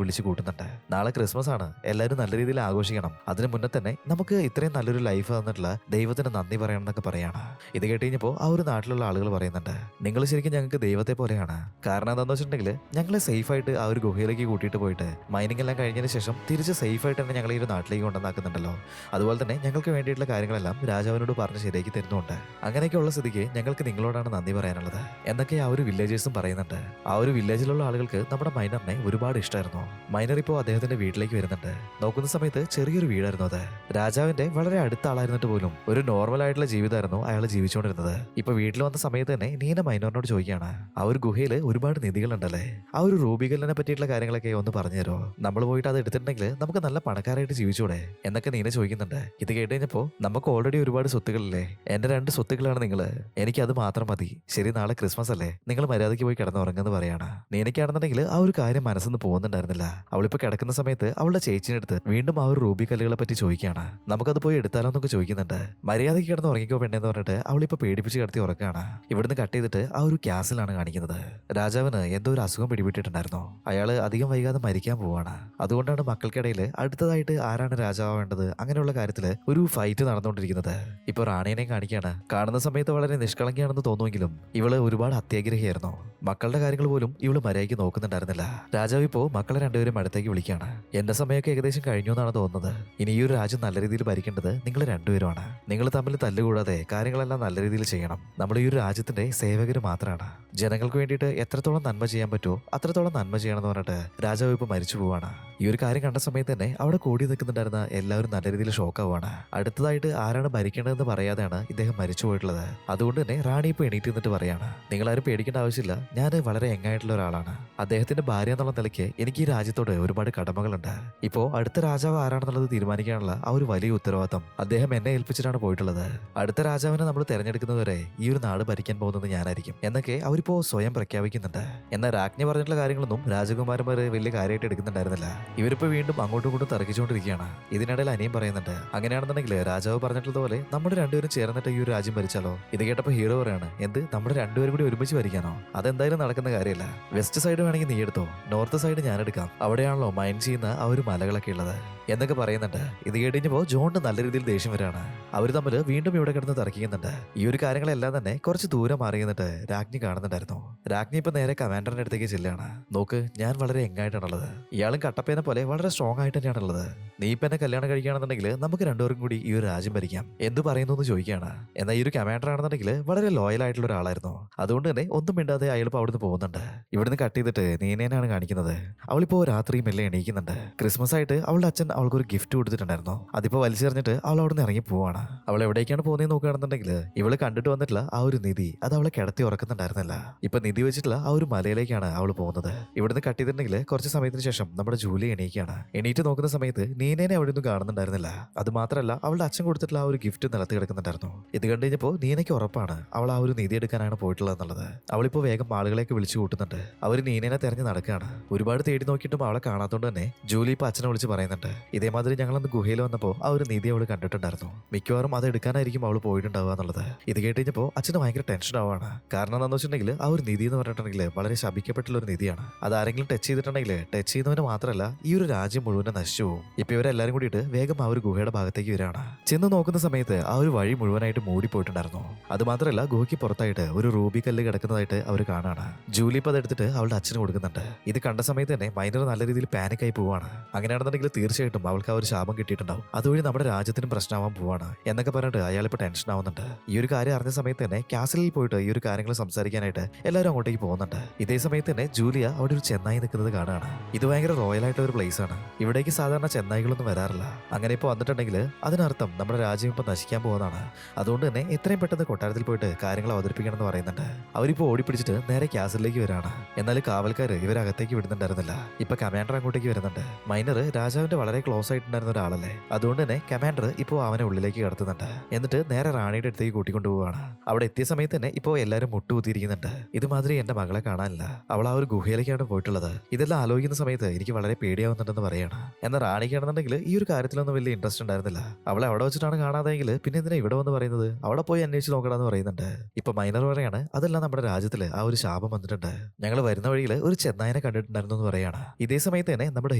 A: വിളിച്ചു കൂട്ടുന്നുണ്ട്. നാളെ ക്രിസ്മസ് ആണ്, എല്ലാവരും നല്ല രീതിയിൽ ആഘോഷിക്കണം. അതിന് മുന്നേ തന്നെ നമുക്ക് ഇത്രയും നല്ലൊരു ലൈഫ് തന്നിട്ടുള്ള ദൈവത്തിന് നന്ദി പറയണം എന്നൊക്കെ പറയാണ്. ഇത് കേട്ട് കഴിഞ്ഞപ്പോൾ ആ ഒരു നാട്ടിലുള്ള ആളുകൾ പറയുന്നുണ്ട്, നിങ്ങൾ ശരിക്കും ഞങ്ങൾക്ക് ദൈവത്തെ പോലെയാണ്. കാരണം എന്താണെന്ന് വെച്ചിട്ടുണ്ടെങ്കിൽ ഞങ്ങളെ സേഫ് ആയിട്ട് ആ ഒരു ഗുഹയിലേക്ക് കൂട്ടിയിട്ട് പോയിട്ട് മൈനിങ് എല്ലാം കഴിഞ്ഞതിന് ശേഷം തിരിച്ച് സേഫ് ആയിട്ട് തന്നെ ഞങ്ങൾ ഈ ഒരു നാട്ടിലേക്ക് കൊണ്ടുവന്നാക്കുന്നുണ്ടല്ലോ. അതുപോലെ തന്നെ ഞങ്ങൾക്ക് വേണ്ടിയിട്ടുള്ള കാര്യങ്ങളെല്ലാം രാജാവിനോട് പറഞ്ഞ് ശരിയാക്കി തരുന്നുണ്ട്. അങ്ങനെയൊക്കെയുള്ള സ്ഥിതിക്ക് ഞങ്ങൾക്ക് നിങ്ങളോടാണ് നന്ദി പറയാനുള്ളത് എന്നൊക്കെ ആ ഒരു വില്ലേജേഴ്സും പറയുന്നുണ്ട്. ആ ഒരു വില്ലേജിലുള്ള ആളുകൾക്ക് നമ്മുടെ മൈനറിനെ ഒരുപാട് ഇഷ്ടമായിരുന്നു. മൈനർ ഇപ്പോൾ അദ്ദേഹത്തിന്റെ വീട്ടിലേക്ക് വരുന്നുണ്ട്. നോക്കുന്ന സമയത്ത് ചെറിയൊരു വീടായിരുന്നു അത്. രാജാവിന്റെ വളരെ അടുത്ത ആളായിരുന്നിട്ട് പോലും ഒരു നോർമൽ ആയിട്ടുള്ള ജീവിതമായിരുന്നു അയാൾ ജീവിച്ചുകൊണ്ടിരുന്നത്. ഇപ്പൊ വീട്ടിൽ വന്ന സമയത്ത് തന്നെ നീന മൈനറിനോട് ചോദിക്കുകയാണ്, ആ ഒരു ഗുഹയിൽ ഒരുപാട് നിധികളുണ്ടല്ലേ, ആ ഒരു റൂബികലിനെ പറ്റിയിട്ടുള്ള കാര്യങ്ങളൊക്കെ ഒന്ന് പറഞ്ഞുതരോ, നമ്മൾ പോയിട്ട് അത് എടുത്തിട്ടുണ്ടെങ്കിൽ നമുക്ക് നല്ല പണക്കാരായിട്ട് ജീവിച്ചൂടെ എന്നൊക്കെ നീന ചോദിക്കുന്നുണ്ട്. ഇത് കേട്ട് കഴിഞ്ഞപ്പോ നമുക്ക് ഓൾറെഡി ഒരുപാട് സ്വത്തുക്കളില്ലേ, എന്റെ 2 സ്വത്തുക്കളാണ് നിങ്ങള്, എനിക്ക് അത് മാത്രം മതി. ശരി, നാളെ ക്രിസ്മസ് അല്ലേ, നിങ്ങൾ മര്യാദയ്ക്ക് പോയി കിടന്നുറങ്ങുന്നത് പറയാണ്. നീനയ്ക്കാണെന്നുണ്ടെങ്കിൽ ആ ഒരു കാര്യം മനസ്സിന്ന് പോകുന്നുണ്ടായിരുന്നില്ല. അവളിപ്പോ കിടക്കുന്ന സമയത്ത് അവളുടെ ചേച്ചിനെ അടുത്ത് വീണ്ടും ആ ഒരു റൂബി കല്ലുകളെ പറ്റി ചോദിക്കുകയാണ്. നമുക്കത് പോയി എടുത്താലോ എന്നൊക്കെ ചോദിക്കുന്നുണ്ട്. മര്യാദയ്ക്ക് കിടന്ന് ഉറങ്ങിക്കോ പെണ്ണെന്ന് പറഞ്ഞിട്ട് അവളിപ്പോ പേടിപ്പിച്ച് കിടത്തി ഉറക്കാണ്. ഇവിടുന്ന് കട്ട് ചെയ്തിട്ട് ആ ഒരു ക്യാസിലാണ് കാണിക്കുന്നത്. രാജാവിന് എന്തോ ഒരു അസുഖം പിടിപെട്ടിട്ടുണ്ടായിരുന്നു. അയാള് അധികം വൈകാതെ മരിക്കാൻ പോവാണ്. അതുകൊണ്ടാണ് മക്കൾക്കിടയിൽ അടുത്തതായിട്ട് ആരാണ് രാജാവേണ്ടത് അങ്ങനെയുള്ള കാര്യത്തില് ഒരു ഫൈറ്റ് നടന്നുകൊണ്ടിരിക്കുന്നത്. ഇപ്പൊ റാണിയെ കാണിക്കാണ്. കാണുന്ന സമയത്ത് വളരെ നിഷ്കളങ്കിയാണെന്ന് തോന്നുമെങ്കിലും ഇവള് ഒരുപാട് അത്യാഗ്രഹിയായിരുന്നു. മക്കളുടെ കാര്യങ്ങൾ പോലും ഇവള് മര്യാദയ്ക്ക് നോക്കുന്നുണ്ടായിരുന്നില്ല. രാജാവ് ഇപ്പോ മക്കളെ രണ്ടുപേരും അടുത്തേക്ക് വിളിക്കാണ്. എന്റെ സമയമൊക്കെ ഏകദേശം കഴിഞ്ഞു എന്നാണ് തോന്നുന്നത്. ഇനി ഈ ഒരു രാജ്യം നല്ല രീതിയിൽ ഭരിക്കേണ്ടത് നിങ്ങൾ രണ്ടുപേരുമാണ്. നിങ്ങൾ തമ്മിൽ തല്ലുകൂടാതെ കാര്യങ്ങളെല്ലാം നല്ല രീതിയിൽ ചെയ്യണം. നമ്മൾ ഈ ഒരു രാജ്യത്തിന്റെ സേവകര് മാത്രമാണ്. ജനങ്ങൾക്ക് വേണ്ടിയിട്ട് എത്രത്തോളം നന്മ ചെയ്യാൻ പറ്റുമോ അത്രത്തോളം നന്മ ചെയ്യണമെന്ന് പറഞ്ഞിട്ട് രാജാവ് ഇപ്പൊ മരിച്ചു പോവാണ്. ഈ ഒരു കാര്യം കണ്ട സമയത്ത് തന്നെ അവിടെ കൂടി നിൽക്കുന്നുണ്ടായിരുന്ന എല്ലാവരും നല്ല രീതിയിൽ ഷോക്കാവാണ്. അടുത്തതായിട്ട് ആരാണ് ഭരിക്കേണ്ടതെന്ന് പറയാതെയാണ് ഇദ്ദേഹം മരിച്ചു പോയിട്ടുള്ളത്. അതുകൊണ്ട് തന്നെ റാണി ഇപ്പൊ എണീറ്റ് നിന്നിട്ട് പറയാണ്, നിങ്ങളാരും പേടിക്കേണ്ട ആവശ്യമില്ല, ഞാൻ വളരെ യങ്ങായിട്ടുള്ള ഒരാളാണ്. അദ്ദേഹത്തിന്റെ ഭാര്യ എന്നുള്ള നിലയ്ക്ക് എനിക്ക് ഈ രാജ്യത്തോട് ഒരുപാട് കടമകളുണ്ട്. ഇപ്പോ അടുത്ത രാജാവ് ആരാണെന്നുള്ളത് തീരുമാനിക്കാനുള്ള ആ ഒരു വലിയ ഉത്തരവാദിത്തം അദ്ദേഹം എന്നെ ഏൽപ്പിച്ചിട്ടാണ് പോയിട്ടുള്ളത്. അടുത്ത രാജാവിനെ നമ്മൾ തെരഞ്ഞെടുക്കുന്നതുവരെ ഈ ഒരു നാട് ഭരിക്കാൻ പോകുന്നത് ഞാനായിരിക്കും എന്നൊക്കെ അവരിപ്പോ സ്വയം പ്രഖ്യാപിക്കുന്നുണ്ട്. എന്നാൽ രാജ്ഞി പറഞ്ഞിട്ടുള്ള കാര്യങ്ങളൊന്നും രാജകുമാരന്മാർ വലിയ കാര്യമായിട്ട് എടുക്കുന്നുണ്ടായിരുന്നില്ല. ഇവരിപ്പോ വീണ്ടും അങ്ങോട്ടും ഇങ്ങോട്ടും തർക്കിച്ചുകൊണ്ടിരിക്കുകയാണ്. ഇതിനിടയിൽ അനിയും പറയുന്നുണ്ട്, അങ്ങനെയാണെന്നുണ്ടെങ്കിൽ രാജാവ് പറഞ്ഞിട്ടുള്ളതുപോലെ നമ്മുടെ രണ്ടുപേരും ചേർന്നിട്ട് ഈ ഒരു രാജ്യം ഭരിച്ചാലോ. ഇത് കേട്ടപ്പോൾ ഹീറോ പറയാണ്, എന്ത് നമ്മുടെ രണ്ടുപേരും കൂടി ഒരുമിച്ച് ഭരിക്കാനോ, അതെന്തായാലും നടക്കുന്ന കാര്യമല്ല. വെസ്റ്റ് സൈഡ് വേണമെങ്കിൽ നീ എടുത്തോ, നോർത്ത് സൈഡ് ഞാൻ എടുക്കാം, അവിടെയാണല്ലോ മൈൻ ചെയ്യുന്ന ആ ഒരു മലകളൊക്കെ ഉള്ളത് എന്നൊക്കെ പറയുന്നുണ്ട്. ഇത് കേട്ടിഞ്ഞപ്പോ ജോണിന് നല്ല രീതിയിൽ ദേഷ്യം വരാണ്. അവർ തമ്മിൽ വീണ്ടും ഇവിടെ കിടന്ന് തർക്കിക്കുന്നുണ്ട്. ഈ ഒരു കാര്യങ്ങളെല്ലാം തന്നെ കുറച്ച് ദൂരം മാറി നിന്നിട്ട് രാജ്ഞി കാണുന്നുണ്ടായിരുന്നു. രാജ്ഞി ഇപ്പൊ നേരെ കമാൻഡറിന്റെ അടുത്തേക്ക് ചെല്ലാണ്. നോക്ക്, ഞാൻ വളരെ യങ്ങായിട്ടാണുള്ളത്, ഇയാളും കട്ടപ്പേനെ പോലെ വളരെ സ്ട്രോങ് ആയിട്ട് തന്നെയാണുള്ളത്. നീ ഇപ്പൊ എന്നെ കല്യാണം കഴിക്കുകയാണെന്നുണ്ടെങ്കിൽ നമുക്ക് രണ്ടുപേരും കൂടി ഈ ഒരു രാജ്യം ഭരിക്കാം എന്ത് പറയുന്നു എന്ന് ചോദിക്കുകയാണ്. എന്നാൽ ഈ ഒരു കമാൻഡർ ആണെന്നുണ്ടെങ്കിൽ വളരെ ലോയൽ ആയിട്ടുള്ള ഒരാളായിരുന്നു. അതുകൊണ്ട് തന്നെ ഒന്നും മിണ്ടാതെ അയാൾ ഇപ്പൊ അവിടുന്ന് പോകുന്നുണ്ട്. ഇവിടുന്ന് കട്ട് ചെയ്തിട്ട് നീനേനാണ് കാണിക്കുന്നത്. അവളിപ്പോ രാത്രി മെല്ലെ എണീക്കുന്നുണ്ട്. ക്രിസ്മസ് ആയിട്ട് അവളുടെ അച്ഛൻ അവൾക്കൊരു ഗിഫ്റ്റ് കൊടുത്തിട്ടുണ്ടായിരുന്നു. അതിപ്പോ വലിച്ചെറിഞ്ഞിട്ട് അവൾ അവിടെ നിന്ന് ഇറങ്ങി പോവാണ്. അവൾ എവിടേക്കാണ് പോകുന്നതെന്ന് നോക്കുകയാണെന്നുണ്ടെങ്കിൽ ഇവള് കണ്ടിട്ട് വന്നിട്ടുള്ള ആ ഒരു നിധി അത് അവളെ കിടത്തി ഉറക്കുന്നുണ്ടായിരുന്നില്ല. ഇപ്പൊ നിധി വെച്ചിട്ടുള്ള ആ ഒരു മലയിലേക്കാണ് അവൾ പോകുന്നത്. ഇവിടുന്ന് കട്ട് ചെയ്തിട്ടുണ്ടെങ്കിൽ കുറച്ച് സമയത്തിന് ശേഷം നമ്മുടെ ജൂലി എണീക്കാണ്. എണീറ്റ് നോക്കുന്ന സമയത്ത് നീനേനെ അവിടെ ഒന്നും കാണുന്നുണ്ടായിരുന്നില്ല. അത് മാത്രമല്ല അവളുടെ അച്ഛൻ കൊടുത്തിട്ടുള്ള ആ ഒരു ഗിഫ്റ്റ് നിലത്ത് കിടക്കുന്നുണ്ടായിരുന്നു. ഇത് കണ്ടു കഴിഞ്ഞപ്പോൾ നീനയ്ക്ക് ഉറപ്പാണ് അവൾ ആ ഒരു നിധി എടുക്കാനാണ് പോയിട്ടുള്ളത് എന്നുള്ളത്. അവളിപ്പോ വേഗം ആളുകളേക്ക് വിളിച്ചു കൂട്ടുന്നുണ്ട്. അവർ നീനേനെ തെരഞ്ഞു നടക്കുകയാണ്. ഒരുപാട് തേടി നോക്കിയിട്ടും അവളെ കാണാത്തോണ്ട് തന്നെ ജൂലി ഇപ്പൊ അച്ഛനെ വിളിച്ച് പറയുന്നുണ്ട്, ഇതേമാതിരി ഞങ്ങളന്ന് ഗുഹയിൽ വന്നപ്പോൾ ആ ഒരു നിധി അവൾ കണ്ടിട്ടുണ്ടായിരുന്നു, മിക്കവാറും അത് എടുക്കാനായിരിക്കും അവൾ പോയിട്ടുണ്ടാവുക എന്നുള്ളത്. ഇത് കേട്ട് കഴിഞ്ഞപ്പോൾ അച്ഛന് ഭയങ്കര ടെൻഷൻ ആവാണ്. കാരണം എന്താണെന്ന് വെച്ചിട്ടുണ്ടെങ്കിൽ ആ ഒരു നിധി എന്ന് പറഞ്ഞിട്ടുണ്ടെങ്കിൽ വളരെ ശപിക്കപ്പെട്ടുള്ള ഒരു നിധിയാണ്. അത് ആരെങ്കിലും ടച്ച് ചെയ്തിട്ടുണ്ടെങ്കിൽ ടച്ച് ചെയ്യുന്നവന് മാത്രമല്ല ഈ ഒരു രാജ്യം മുഴുവൻ നശിച്ചു പോകും. ഇപ്പൊ ഇവരെല്ലാരും കൂടിയിട്ട് വേഗം ആ ഒരു ഗുഹയുടെ ഭാഗത്തേക്ക് വരികയാണ്. ചെന്ന് നോക്കുന്ന സമയത്ത് ആ ഒരു വഴി മുഴുവനായിട്ട് മൂടിപ്പോയിട്ടുണ്ടായിരുന്നു. അത് മാത്രമല്ല ഗുഹയ്ക്ക് പുറത്തായിട്ട് ഒരു റൂബി കല്ല് കിടക്കുന്നതായിട്ട് അവർ കാണാണ്. ജൂലി ഇപ്പൊ അതെടുത്തിട്ട് അവളുടെ അച്ഛന് കൊടുക്കുന്നുണ്ട്. ഇത് കണ്ട സമയത്ത് തന്നെ മൈനർ നല്ല രീതിയിൽ പാനിക്കായി പോവാണ്. അങ്ങനെയാണെന്നുണ്ടെങ്കിൽ തീർച്ചയായിട്ടും അവൾക്ക് ആ ഒരു ശാപം കിട്ടിയിട്ടുണ്ടാവും, അതുവഴി നമ്മുടെ രാജ്യത്തിനും പ്രശ്നമാവാൻ പോവാണ് എന്നൊക്കെ പറഞ്ഞിട്ട് അയാൾ ഇപ്പൊ ടെൻഷൻ ആവുന്നുണ്ട്. ഈ ഒരു കാര്യം അറിഞ്ഞ സമയത്ത് തന്നെ കാസിലിൽ പോയിട്ട് ഈ ഒരു കാര്യങ്ങൾ സംസാരിക്കാനായിട്ട് എല്ലാവരും അങ്ങോട്ടേക്ക് പോകുന്നുണ്ട്. ഇതേ സമയത്ത് തന്നെ ജൂലിയ അവിടെ ഒരു ചെന്നായി നിൽക്കുന്നത് കാണുകയാണ്. ഇത് ഭയങ്കര റോയൽ ആയിട്ടുള്ള ഒരു പ്ലേസ് ആണ്. ഇവിടേക്ക് സാധാരണ ചെന്നായി സഹായികളൊന്നും വരാറില്ല. അങ്ങനെ ഇപ്പോൾ വന്നിട്ടുണ്ടെങ്കിൽ അതിനർത്ഥം നമ്മുടെ രാജ്യം ഇപ്പോൾ നശിക്കാൻ പോകുന്നതാണ്. അതുകൊണ്ട് തന്നെ എത്രയും പെട്ടെന്ന് കൊട്ടാരത്തിൽ പോയിട്ട് കാര്യങ്ങൾ അവതരിപ്പിക്കണം എന്ന് പറയുന്നുണ്ട്. അവരിപ്പോൾ ഓടിപ്പിടിച്ചിട്ട് നേരെ ക്യാസിലേക്ക് വരികയാണ്. എന്നാൽ കാവൽക്കാർ ഇവരെ അകത്തേക്ക് വിടുന്നുണ്ടായിരുന്നില്ല. ഇപ്പൊ കമാൻഡർ അങ്ങോട്ടേക്ക് വരുന്നുണ്ട്. മൈനർ രാജാവിന്റെ വളരെ ക്ലോസ് ആയിട്ടുണ്ടായിരുന്ന ഒരാളല്ലേ, അതുകൊണ്ട് തന്നെ കമാൻഡർ ഇപ്പോൾ അവനെ ഉള്ളിലേക്ക് കടത്തുന്നുണ്ട്. എന്നിട്ട് നേരെ റാണിയുടെ അടുത്തേക്ക് കൂട്ടിക്കൊണ്ടുപോവാണ്. അവിടെ എത്തിയ സമയത്ത് തന്നെ ഇപ്പോൾ എല്ലാവരും മുട്ടുകുത്തിയിരിക്കുന്നുണ്ട്. ഇതുമാതിരി എന്റെ മകളെ കാണാനില്ല, അവൾ ആ ഒരു ഗുഹയിലേക്കാണ് പോയിട്ടുള്ളത്. ഇതെല്ലാം ആലോചിക്കുന്ന സമയത്ത് എനിക്ക് വളരെ പേടിയാവുന്നുണ്ടെന്ന് പറയാണ്. എന്നാൽ റാണിക്കാണെന്നുണ്ടെങ്കിൽ ഈ ഒരു കാര്യത്തിലൊന്നും വലിയ ഇൻട്രസ്റ്റ് ഉണ്ടായിരുന്നില്ല. അവളെ അവിടെ വെച്ചിട്ടാണ് കാണാതെങ്കിൽ പിന്നെ എന്തിനാ ഇവിടെ വന്ന് പറയുന്നത്, അവിടെ പോയി അന്വേഷിച്ച് നോക്കണമെന്ന് പറയുന്നുണ്ട്. ഇപ്പൊ മൈനർ പറയാണ് അതെല്ലാം നമ്മുടെ രാജ്യത്തില് ആ ഒരു ശാപം വന്നിട്ടുണ്ട്, ഞങ്ങൾ വരുന്ന വഴിയിൽ ഒരു ചെന്നായനെ കണ്ടിട്ടുണ്ടായിരുന്നു എന്ന് പറയാണ്. ഇതേ സമയത്ത് തന്നെ നമ്മുടെ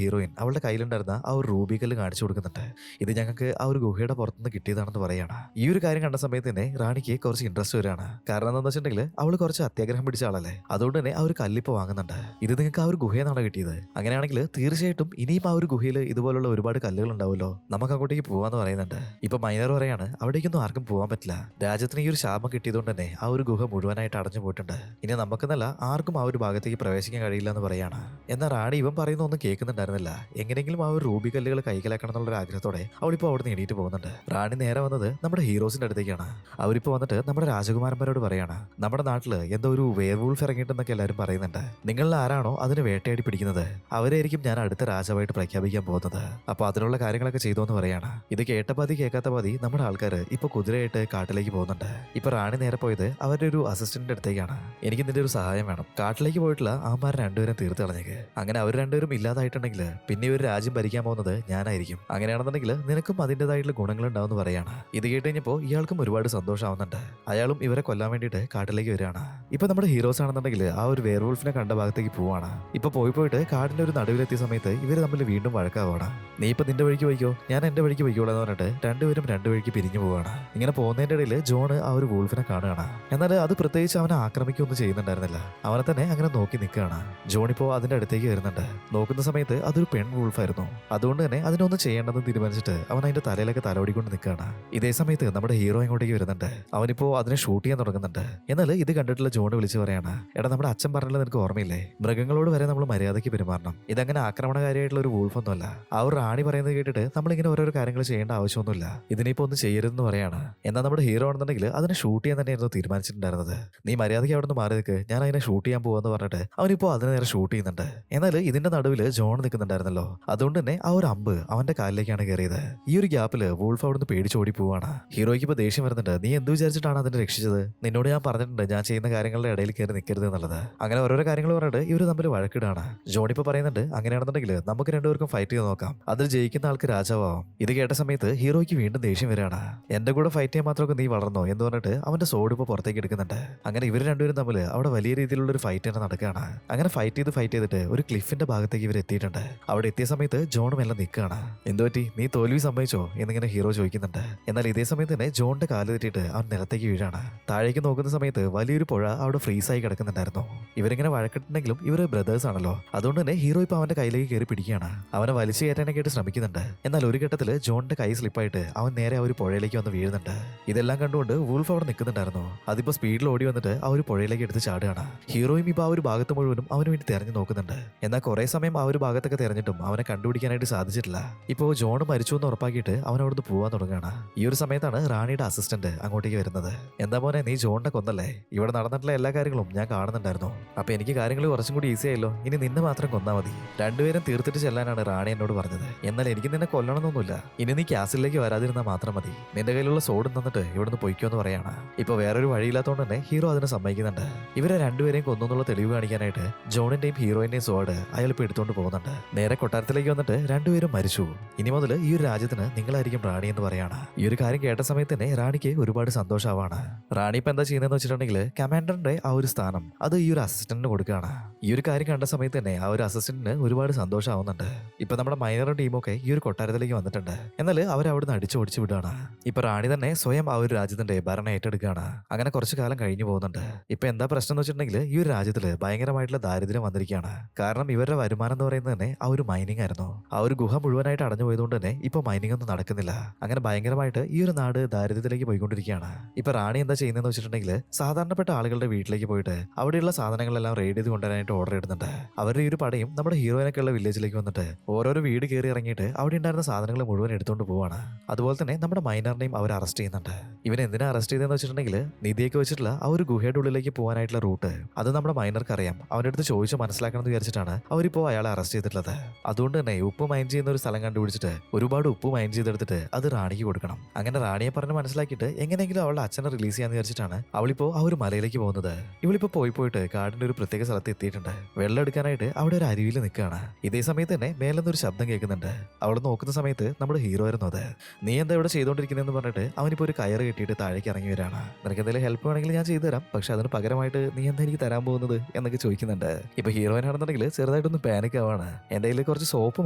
A: ഹീറോയിൻ അവളുടെ കയ്യിലുണ്ടായിരുന്ന ആ ഒരു റൂബി കല്ല് കാണിച്ചു കൊടുക്കുന്നുണ്ട്. ഇത് ഞങ്ങൾക്ക് ആ ഒരു ഗുഹയുടെ പുറത്തുനിന്ന് കിട്ടിയതാണെന്ന് പറയാണ്. ഈ ഒരു കാര്യം കണ്ട സമയത്ത് തന്നെ റാണിക്ക് കുറച്ച് ഇൻട്രസ്റ്റ് വരികയാണ്. കാരണം എന്താണെന്ന് വെച്ചിട്ടുണ്ടെങ്കിൽ അവൾ കുറച്ച് അത്യാഗ്രഹം പിടിച്ച ആളല്ലേ, അതുകൊണ്ട് തന്നെ ആ ഒരു കല്ലിപ്പോ വാങ്ങുന്നുണ്ട്. ഇത് നിങ്ങൾക്ക് ആ ഒരു ഗുഹയെന്നാണ് കിട്ടിയത്, അങ്ങനെയാണെങ്കിൽ തീർച്ചയായിട്ടും ഇനിയും ആ ഒരു ഗുഹയിൽ ഇതുപോലുള്ള ഒരുപാട് കല്ലുകൾ ഉണ്ടാവുമല്ലോ, നമുക്ക് അങ്ങോട്ടേക്ക് പോവാന്ന് പറയുന്നുണ്ട്. ഇപ്പൊ മൈനർ പറയാണ് അവിടേക്കൊന്നും ആർക്കും പോകാൻ പറ്റില്ല, രാജ്യത്തിന് ഈ ഒരു ശാപം കിട്ടിയതുകൊണ്ട് തന്നെ ആ ഒരു ഗുഹ മുഴുവനായിട്ട് അടഞ്ഞു പോയിട്ടുണ്ട്, ഇനി നമുക്കെന്നല്ല ആർക്കും ആ ഒരു ഭാഗത്തേക്ക് പ്രവേശിക്കാൻ കഴിയില്ല എന്ന് പറയാണ്. എന്നാൽ റാണി ഇവൻ പറയുന്ന ഒന്നും കേൾക്കുന്നുണ്ടായിരുന്നില്ല. എങ്ങനെയെങ്കിലും ആ ഒരു റൂബി കല്ലുകൾ കൈക്കലാക്കണം എന്നുള്ള ആഗ്രഹത്തോടെ അവളിപ്പോ അവിടെ നിന്ന് എണീറ്റ് പോകുന്നുണ്ട്. റാണി നേരെ വന്നത് നമ്മുടെ ഹീറോസിന്റെ അടുത്തേക്കാണ്. അവരിപ്പോ വന്നിട്ട് നമ്മുടെ രാജകുമാരന്മാരോട് പറയാണ് നമ്മുടെ നാട്ടില് എന്തോ ഒരു വേർവൂൾഫ് ഇറങ്ങിയിട്ടെന്നൊക്കെ എല്ലാവരും പറയുന്നുണ്ട്, നിങ്ങളിൽ ആരാണോ അതിന് വേട്ടയാടി പിടിക്കുന്നത് അവരായിരിക്കും ഞാൻ അടുത്ത രാജാവായിട്ട് പ്രഖ്യാപിക്കാൻ പോകുന്നത്, അപ്പൊ അതിനുള്ള കാര്യങ്ങളൊക്കെ ചെയ്തോന്ന് പറയാണ്. ഇത് കേട്ട പാതി കേൾക്കാത്ത പാതി നമ്മുടെ ആൾക്കാർ ഇപ്പൊ കുതിരയായിട്ട് കാട്ടിലേക്ക് പോകുന്നുണ്ട്. ഇപ്പൊ റാണി നേരെ പോയത് അവരുടെ ഒരു അസിസ്റ്റന്റിന്റെ അടുത്തേക്കാണ്. എനിക്ക് നിന്റെ ഒരു സഹായം വേണം, കാട്ടിലേക്ക് പോയിട്ടുള്ള ആമാരെ രണ്ടുപേരും തീർത്ത് കളഞ്ഞേക്ക്, അങ്ങനെ അവർ രണ്ടുപേരും ഇല്ലാതായിട്ടുണ്ടെങ്കിൽ പിന്നെ ഒരു രാജ്യം ഭരിക്കാൻ പോകുന്നത് ഞാനായിരിക്കും, അങ്ങനെയാണെന്നുണ്ടെങ്കിൽ നിനക്കും അതിൻ്റെതായിട്ടുള്ള ഗുണങ്ങൾ ഉണ്ടാവുമെന്ന് പറയാണ്. ഇത് കേട്ട് കഴിഞ്ഞപ്പോൾ ഇയാൾക്കും ഒരുപാട് സന്തോഷമാവുന്നുണ്ട്. അയാളും ഇവരെ കൊല്ലാൻ വേണ്ടിയിട്ട് കാട്ടിലേക്ക് വരികയാണ്. ഇപ്പൊ നമ്മുടെ ഹീറോസ് ആണെന്നുണ്ടെങ്കിൽ ആ ഒരു വേർവൂൾഫിനെ കണ്ട ഭാഗത്തേക്ക് പോവാണ്. ഇപ്പൊ പോയിട്ട് കാടിന്റെ ഒരു നടുവിലെത്തിയ സമയത്ത് ഇവര് തമ്മിൽ വീണ്ടും വഴക്കാവാണ്. നീ ഇപ്പൊ നിന്റെ വഴിക്ക് പോയിക്കോ, ഞാൻ എന്റെ വഴിക്ക് പോയിക്കോളൂ എന്ന് പറഞ്ഞിട്ട് രണ്ടുപേരും രണ്ടു വഴിക്ക് പിരിഞ്ഞു പോവാണ്. ഇങ്ങനെ പോകുന്നതിന്റെ ഇടയിൽ ജോണ് ആ ഒരു വൂൾഫിനെ കാണുകയാണ്. എന്നാൽ അത് പ്രത്യേകിച്ച് അവനെ ആക്രമിക്കൊന്നും ചെയ്യുന്നുണ്ടായിരുന്നില്ല, അവനെ തന്നെ അങ്ങനെ നോക്കി നിൽക്കുകയാണ്. ജോണിപ്പോ അതിന്റെ അടുത്തേക്ക് വരുന്നുണ്ട്. നോക്കുന്ന സമയത്ത് അതൊരു പെൺ വൂൾഫായിരുന്നു, അതുകൊണ്ട് തന്നെ അതിനൊന്നും ചെയ്യേണ്ടെന്ന് തീരുമാനിച്ചിട്ട് അവൻ അതിന്റെ തലയിലൊക്കെ തലോടിക്കൊണ്ട് നിൽക്കുകയാണ്. ഇതേ സമയത്ത് നമ്മുടെ ഹീറോ ഇങ്ങോട്ടേക്ക് വരുന്നുണ്ട്. അവനിപ്പോ അതിനെ ഷൂട്ട് ചെയ്യാൻ തുടങ്ങുന്നുണ്ട്. എന്നാൽ ഇത് കണ്ടിട്ടുള്ള ജോണ് വിളിച്ച് പറയാണ് എടാ നമ്മുടെ അച്ഛൻ പറഞ്ഞല്ലോ നിനക്ക് ഓർമ്മയില്ലേ, മൃഗങ്ങളോട് വരെ നമ്മൾ മര്യാദയ്ക്ക് പെരുമാറണം, ഇതങ്ങനെ ആക്രമണകാരിയായിട്ടുള്ള ഒരു വൂൾഫൊന്നുമല്ല. ആ ഒരു റാണി പറയുന്നത് കേട്ടിട്ട് നമ്മളിങ്ങനെ ഓരോരോ കാര്യങ്ങൾ ചെയ്യേണ്ട ആവശ്യമൊന്നുമില്ല, ഇതിനിപ്പോ ഒന്നും ചെയ്യരുതെന്ന് പറയാണ്. എന്നാൽ നമ്മുടെ ഹീറോ ആണെന്നുണ്ടെങ്കിൽ അതിനെ ഷൂട്ട് ചെയ്യാൻ തന്നെയായിരുന്നു തീരുമാനിച്ചിട്ടുണ്ടായിരുന്നത്. നീ മര്യാദയ്ക്ക് അവിടെ നിന്ന് മാറി നിൽക്ക്, ഞാൻ അതിനെ ഷൂട്ട് ചെയ്യാൻ പോവാന്ന് പറഞ്ഞിട്ട് അവനിപ്പോ അതിനെ നേരെ ഷൂട്ട് ചെയ്യുന്നുണ്ട്. എന്നാൽ ഇതിന്റെ നടുവിൽ ജോൺ നിൽക്കുന്നുണ്ടായിരുന്നല്ലോ, അതുകൊണ്ട് തന്നെ ആ ഒരു അമ്പ് അവന്റെ കാലിലേക്കാണ് കയറിയത്. ഈ ഒരു ഗ്യാപ്പിൽ വൂൾഫ് അവിടുന്ന് പേടിച്ചോടി പോവാണ്. ഹീറോയ്ക്ക് ഇപ്പൊ ദേഷ്യം വരുന്നുണ്ട്. നീ എന്ത് വിചാരിച്ചിട്ടാണ് അതിനെ രക്ഷിച്ചത്, നിന്നോട് ഞാൻ പറഞ്ഞിട്ടുണ്ട് ഞാൻ ചെയ്യുന്ന കാര്യങ്ങളുടെ ഇടയിൽ കയറി നിൽക്കരുത് എന്നുള്ളത്. അങ്ങനെ ഓരോരോ കാര്യങ്ങൾ പറഞ്ഞിട്ട് ഇവര് തമ്മിൽ വഴക്കിടാണ്. ജോണിപ്പോ പറയുന്നുണ്ട് അങ്ങനെയാണെന്നുണ്ടെങ്കിൽ നമുക്ക് രണ്ടുപേർക്കും ഫൈറ്റ് ചെയ്ത് നോക്കാം, അതിൽ ജയിക്കുന്ന ആൾക്ക് രാജാവാം. ഇത് കേട്ട സമയത്ത് ഹീറോയ്ക്ക് വീണ്ടും ദേഷ്യം വരികയാണ്. എന്റെ കൂടെ ഫൈറ്റ് ചെയ്യാൻ മാത്രമൊക്കെ നീ വളർന്നോ എന്ന് പറഞ്ഞിട്ട് അവന്റെ സോഡ് ഇപ്പൊ പുറത്തേക്ക് എടുക്കുന്നുണ്ട്. അങ്ങനെ ഇവർ രണ്ടുപേരും തമ്മിൽ അവിടെ വലിയ രീതിയിലുള്ള ഒരു ഫൈറ്റ് തന്നെ നടക്കുകയാണ്. അങ്ങനെ ഫൈറ്റ് ചെയ്തിട്ട് ഒരു ക്ലിഫിന്റെ ഭാഗത്തേക്ക് ഇവർ എത്തിയിട്ടുണ്ട്. അവിടെ എത്തിയ സമയത്ത് ജോണും എല്ലാം നിൽക്കുകയാണ്. എന്തുപറ്റി നീ തോൽവി സമ്മതിച്ചോ എന്നിങ്ങനെ ഹീറോ ചോദിക്കുന്നുണ്ട്. എന്നാൽ ഇതേ സമയത്ത് തന്നെ ജോണിന്റെ കാല് തെറ്റിയിട്ട് അവൻ നിലത്തേക്ക് വീഴാണ്. താഴേക്ക് നോക്കുന്ന സമയത്ത് വലിയൊരു പുഴ അവിടെ ഫ്രീസായി കിടക്കുന്നുണ്ടായിരുന്നു. ഇവരിങ്ങനെ വഴക്കിട്ടുണ്ടെങ്കിലും ഇവര് ബ്രദേഴ്സ് ആണല്ലോ, അതുകൊണ്ട് തന്നെ ഹീറോ ഇപ്പൊ അവന്റെ കയ്യിലേക്ക് കയറി പിടിക്കുകയാണ്. അവനെ വലിച്ചു കയറ്റാനൊക്കെ ആയിട്ട് ശ്രമിക്കുന്നുണ്ട്. എന്നാൽ ഒരു ഘട്ടത്തിൽ ജോണിന്റെ കൈ സ്ലിപ്പായിട്ട് അവൻ നേരെ ആ ഒരു പുഴയിലേക്ക് വന്ന് വീഴുന്നുണ്ട്. ഇതെല്ലാം കണ്ടുകൊണ്ട് വൂൾഫ് അവിടെ നിൽക്കുന്നുണ്ടായിരുന്നു. അതിപ്പോ സ്പീഡിൽ ഓടി വന്നിട്ട് ആ ഒരു പുഴയിലേക്ക് എടുത്ത് ചാടുകയാണ്. ഹീറോയും ഇപ്പൊ ആ ഒരു ഭാഗത്ത് മുഴുവനും അവന് വേണ്ടി തെരഞ്ഞു നോക്കുന്നുണ്ട്. എന്നാൽ കുറെ സമയം ആ ഒരു ഭാഗത്തൊക്കെ തെരഞ്ഞിട്ടും അവനെ കണ്ടുപിടിക്കാനായിട്ട് സാധിച്ചിട്ടില്ല. ഇപ്പോ ജോൺ മരിച്ചു എന്ന് ഉറപ്പാക്കിയിട്ട് അവൻ അവിടുന്ന് പോവാൻ തുടങ്ങുകയാണ്. ഈ ഒരു സമയത്താണ് റാണിയുടെ അസിസ്റ്റന്റ് അങ്ങോട്ടേക്ക് വരുന്നത്. എന്താ മോനെ നീ ജോണിനെ കൊന്നല്ലേ, ഇവിടെ നടന്നിട്ടുള്ള എല്ലാ കാര്യങ്ങളും ഞാൻ കാണുന്നുണ്ടായിരുന്നു, അപ്പൊ എനിക്ക് കാര്യങ്ങൾ കുറച്ചും കൂടി ഈസി ആയല്ലോ, ഇനി നിന്നെ മാത്രം കൊന്നാ മതി, രണ്ടുപേരും തീർത്തിട്ട് ചെല്ലാനാണ് റാണി എന്നോട് പറഞ്ഞത്. എന്നാൽ എനിക്ക് നിന്നെ കൊല്ലണമെന്നൊന്നുമില്ല, ഇനി നീ ക്യാസിലേക്ക് വരാതിരുന്നാൽ മാത്രം മതി, നിന്റെ കയ്യിലുള്ള സോഡും തന്നിട്ട് ഇവിടുന്ന് പൊയ്ക്കോ എന്ന് പറയാണ്. ഇപ്പൊ വേറൊരു വഴിയില്ലാത്തതുകൊണ്ട് തന്നെ ഹീറോ അതിനെ സമ്മതിക്കുന്നുണ്ട്. ഇവരെ രണ്ടുപേരെയും കൊന്നുള്ള തെളിവ് കാണിക്കാനായിട്ട് ജോണിന്റെയും ഹീറോയിന്റെയും സോഡ് അയാൾ ഇപ്പൊ എടുത്തുകൊണ്ട് പോകുന്നുണ്ട്. നേരെ കൊട്ടാരത്തിലേക്ക് വന്നിട്ട് രണ്ടുപേരും മരിച്ചു, ഇനി മുതൽ ഈ ഒരു രാജ്യത്തിന് നിങ്ങളായിരിക്കും റാണി എന്ന് പറയാണ്. ഈ ഒരു കാര്യം കേട്ട സമയത്ത് തന്നെ റാണിക്ക് ഒരുപാട് സന്തോഷമാവാണ്. റാണി ഇപ്പൊ എന്താ ചെയ്യുന്നതെന്ന് വെച്ചിട്ടുണ്ടെങ്കിൽ കമാൻഡറിന്റെ ആ ഒരു സ്ഥാനം അത് ഈ ഒരു അസിസ്റ്റന്റിന് കൊടുക്കുകയാണ്. ഈ ഒരു കാര്യം കണ്ട സമയത്ത് തന്നെ ആ ഒരു അസിസ്റ്റന്റിന് ഒരുപാട് സന്തോഷമാവുന്നുണ്ട്. ഇപ്പൊ നമ്മുടെ മൈനറും ടീമൊക്കെ ഈ ഒരു കൊട്ടാരത്തിലേക്ക് വന്നിട്ടുണ്ട്. എന്നാൽ അവരവിടുന്ന് അടിച്ചോടിച്ചു വിടുകയാണ്. ഇപ്പൊ റാണി തന്നെ സ്വയം ആ ഒരു രാജ്യത്തിന്റെ ഭരണം ഏറ്റെടുക്കുകയാണ്. അങ്ങനെ കുറച്ചു കാലം കഴിഞ്ഞു പോകുന്നുണ്ട്. ഇപ്പൊ എന്താ പ്രശ്നം എന്ന് വെച്ചിട്ടുണ്ടെങ്കിൽ ഈ ഒരു രാജ്യത്തില് ഭയങ്കരമായിട്ടുള്ള ദാരിദ്ര്യം വന്നിരിക്കുകയാണ്. കാരണം ഇവരുടെ വരുമാനം എന്ന് പറയുന്നത് തന്നെ ആ ഒരു മൈനിങ് ആയിരുന്നു. ആ ഒരു ഗുഹ മുഴുവനായിട്ട് അടഞ്ഞു പോയതുകൊണ്ട് തന്നെ ഇപ്പൊ മൈനിങ് ഒന്നും നടക്കുന്നില്ല. അങ്ങനെ ഭയങ്കരമായിട്ട് ഈ ഒരു നാട് ദാരിദ്ര്യത്തിലേക്ക് പോയിക്കൊണ്ടിരിക്കുകയാണ്. ഇപ്പൊ റാണി എന്താ ചെയ്യുന്നതെന്ന് വെച്ചിട്ടുണ്ടെങ്കിൽ സാധാരണപ്പെട്ട ആളുകളുടെ വീട്ടിലേക്ക് പോയിട്ട് അവിടെയുള്ള സാധനങ്ങളെല്ലാം റെയ്ഡ് ചെയ്ത് കൊണ്ടുവരാനായിട്ട് ഓർഡർ ഇടുന്നുണ്ട്. അവരുടെ ഈ ഒരു പടയും നമ്മുടെ ഹീറോയിനൊക്കെ ഉള്ള വില്ലേജിലേക്ക് വന്നിട്ട് ഓരോരോ വീട് കയറി ഇറങ്ങിയിട്ട് അവിടെ ഉണ്ടായിരുന്ന സാധനങ്ങൾ മുഴുവൻ എടുത്തുകൊണ്ട് പോവാണ്. അതുപോലെ തന്നെ നമ്മുടെ മൈനറിനെയും അവർ അറസ്റ്റ് ചെയ്യുന്നുണ്ട്. ഇവൻ എന്തിനാ അറസ്റ്റ് ചെയ്തതെന്ന് വെച്ചിട്ടുണ്ടെങ്കിൽ നിധിയൊക്കെ വെച്ചിട്ടുള്ള ആ ഒരു ഗുഹയുടെ ഉള്ളിലേക്ക് പോകാനായിട്ടുള്ള റൂട്ട് അത് നമ്മുടെ മൈനർക്ക് അറിയാം. അവൻ്റെ അടുത്ത് ചോദിച്ച് മനസ്സിലാക്കണം എന്ന് വിചാരിച്ചിട്ടാണ് അവരിപ്പോൾ അയാളെ അറസ്റ്റ് ചെയ്തിട്ടുള്ളത്. അതുകൊണ്ട് തന്നെ ഉപ്പ് മൈൻ ചെയ്യുന്ന ഒരു സ്ഥലം കണ്ടുപിടിച്ചിട്ട് ഒരുപാട് ഉപ്പ് മൈൻ ചെയ്തെടുത്തിട്ട് അത് റാണിക്ക് കൊടുക്കണം. അങ്ങനെ റാണിയെ പറഞ്ഞ് മനസ്സിലാക്കിയിട്ട് എങ്ങനെയെങ്കിലും അവളുടെ അച്ഛനെ റിലീസ് ചെയ്യാന്ന് വിചാരിച്ചിട്ടാണ് അവളിപ്പോൾ ആ ഒരു മലയിലേക്ക് പോകുന്നത്. ഇവളിപ്പോൾ പോയിട്ട് കാടിന്റെ ഒരു പ്രത്യേക സ്ഥലത്ത് എത്തിയിട്ടുണ്ട്. വെള്ളം എടുക്കാനായിട്ട് അവിടെ ഒരു അരുവിയിൽ നിൽക്കുകയാണ്. ഇതേ സമയത്ത് തന്നെ മേലെന്നൊരു ശബ്ദം കേൾക്കുന്നുണ്ട്. അവൾ നോക്കുന്ന സമയത്ത് നമ്മുടെ ഹീറോ ആയിരുന്നു അത്. നീ എന്താ ഇവിടെ ചെയ്തുകൊണ്ടിരിക്കുന്നതെന്ന് പറഞ്ഞിട്ട് അവനിപ്പോൾ ഒരു കയറ് കെട്ടിയിട്ട് താഴേക്ക് ഇറങ്ങി വരാണ്. നിനക്ക് എന്തെങ്കിലും ഹെൽപ്പ് വേണമെങ്കിൽ ഞാൻ ചെയ്തു തരാം, പക്ഷെ അതിന് പകരമായിട്ട് നീ എന്താ എനിക്ക് തരാൻ പോകുന്നത് എന്നൊക്കെ ചോദിക്കുന്നുണ്ട്. ഇപ്പൊ ഹീറോയിനാണെന്നുണ്ടെങ്കിൽ ചെറുതായിട്ടൊന്ന് പാനിക് ആവാണ്. എന്റെ കയ്യിൽ കുറച്ച് സോപ്പ്